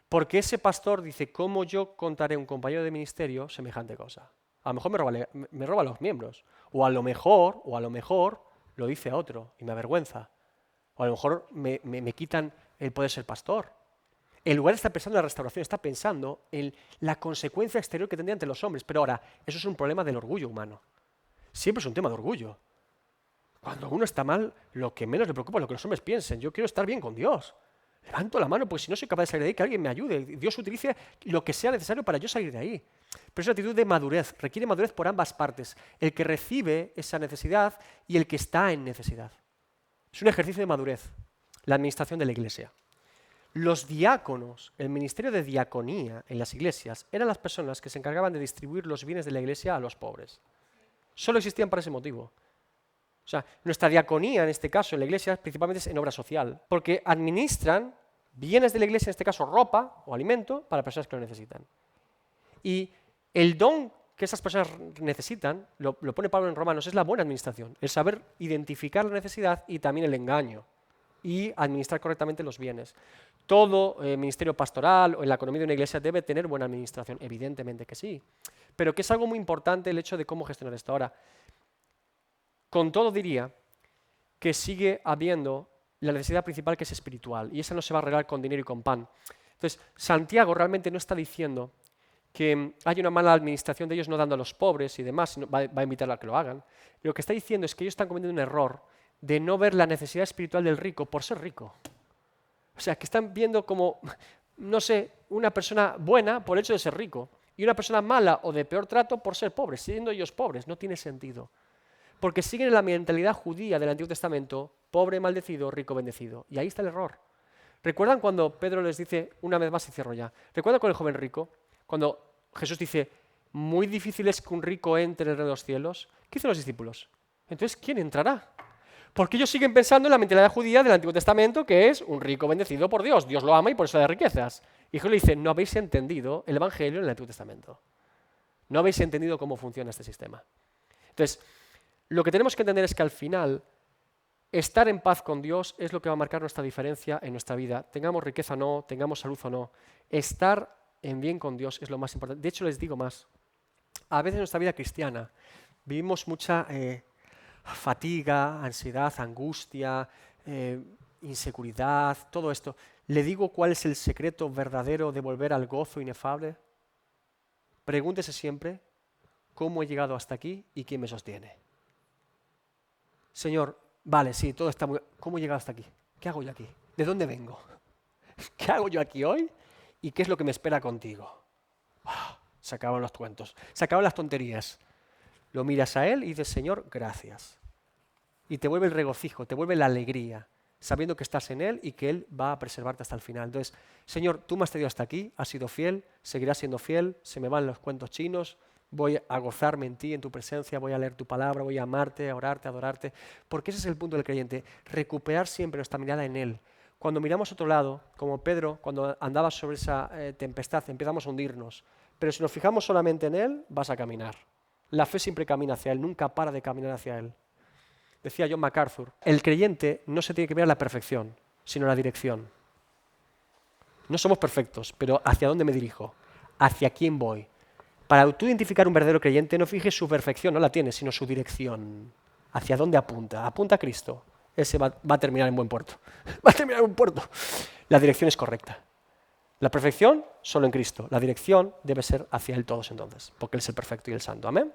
Porque ese pastor dice, ¿cómo yo contaré a un compañero de ministerio semejante cosa? A lo mejor me roba a los miembros. O a lo mejor lo dice a otro y me avergüenza. O a lo mejor me quitan el poder ser pastor. En lugar de estar pensando en la restauración, está pensando en la consecuencia exterior que tendría ante los hombres. Pero ahora, eso es un problema del orgullo humano. Siempre es un tema de orgullo. Cuando uno está mal, lo que menos le preocupa es lo que los hombres piensen. Yo quiero estar bien con Dios. Levanto la mano, porque si no soy capaz de salir de ahí, que alguien me ayude. Dios utilice lo que sea necesario para yo salir de ahí. Pero es una actitud de madurez, requiere madurez por ambas partes. El que recibe esa necesidad y el que está en necesidad. Es un ejercicio de madurez, la administración de la iglesia. Los diáconos, el ministerio de diaconía en las iglesias, eran las personas que se encargaban de distribuir los bienes de la iglesia a los pobres. Solo existían para ese motivo. O sea, nuestra diaconía, en este caso, en la iglesia, principalmente es en obra social, porque administran bienes de la iglesia, en este caso ropa o alimento, para personas que lo necesitan. Y el don que esas personas necesitan, lo pone Pablo en Romanos, es la buena administración, el saber identificar la necesidad y también el engaño, y administrar correctamente los bienes. Todo ministerio pastoral o en la economía de una iglesia debe tener buena administración, evidentemente que sí, pero que es algo muy importante el hecho de cómo gestionar esto. Ahora, con todo diría que sigue habiendo la necesidad principal que es espiritual y esa no se va a arreglar con dinero y con pan. Entonces, Santiago realmente no está diciendo que hay una mala administración de ellos no dando a los pobres y demás, sino va a invitar a que lo hagan. Lo que está diciendo es que ellos están cometiendo un error de no ver la necesidad espiritual del rico por ser rico. O sea, que están viendo como, no sé, una persona buena por el hecho de ser rico y una persona mala o de peor trato por ser pobre, siendo ellos pobres. No tiene sentido. Porque siguen la mentalidad judía del Antiguo Testamento, pobre maldecido, rico bendecido. Y ahí está el error. ¿Recuerdan cuando Pedro les dice, una vez más y cierro ya, ¿recuerdan con el joven rico? Cuando Jesús dice, muy difícil es que un rico entre en el reino de los cielos. ¿Qué dicen los discípulos? Entonces, ¿quién entrará? Porque ellos siguen pensando en la mentalidad judía del Antiguo Testamento, que es un rico bendecido por Dios. Dios lo ama y por eso da riquezas. Y Jesús le dice, no habéis entendido el Evangelio en el Antiguo Testamento. No habéis entendido cómo funciona este sistema. Entonces, lo que tenemos que entender es que al final, estar en paz con Dios es lo que va a marcar nuestra diferencia en nuestra vida. Tengamos riqueza o no, tengamos salud o no. Estar en bien con Dios es lo más importante. De hecho, les digo más. A veces en nuestra vida cristiana vivimos mucha fatiga, ansiedad, angustia, inseguridad, todo esto. ¿Le digo cuál es el secreto verdadero de volver al gozo inefable? Pregúntese siempre, ¿cómo he llegado hasta aquí y quién me sostiene? Señor, vale, sí, todo está muy... ¿Cómo he llegado hasta aquí? ¿Qué hago yo aquí? ¿De dónde vengo? ¿Qué hago yo aquí hoy? ¿Y qué es lo que me espera contigo? Se acaban los cuentos, se acaban las tonterías. Lo miras a Él y dices, Señor, gracias. Y te vuelve el regocijo, te vuelve la alegría, sabiendo que estás en Él y que Él va a preservarte hasta el final. Entonces, Señor, tú me has traído hasta aquí, has sido fiel, seguirás siendo fiel, se me van los cuentos chinos, voy a gozarme en ti, en tu presencia, voy a leer tu palabra, voy a amarte, a orarte, a adorarte, porque ese es el punto del creyente, recuperar siempre nuestra mirada en Él. Cuando miramos a otro lado, como Pedro, cuando andaba sobre esa tempestad, empezamos a hundirnos, pero si nos fijamos solamente en Él, vas a caminar. La fe siempre camina hacia Él, nunca para de caminar hacia Él. Decía John MacArthur, el creyente no se tiene que mirar la perfección, sino la dirección. No somos perfectos, pero ¿hacia dónde me dirijo? ¿Hacia quién voy? Para tú identificar un verdadero creyente, no fijes su perfección, no la tiene, sino su dirección. ¿Hacia dónde apunta? Apunta a Cristo. Ese va a terminar en buen puerto. Va a terminar en buen puerto. La dirección es correcta. La perfección, solo en Cristo. La dirección debe ser hacia Él todos entonces, porque Él es el perfecto y el santo. Amén.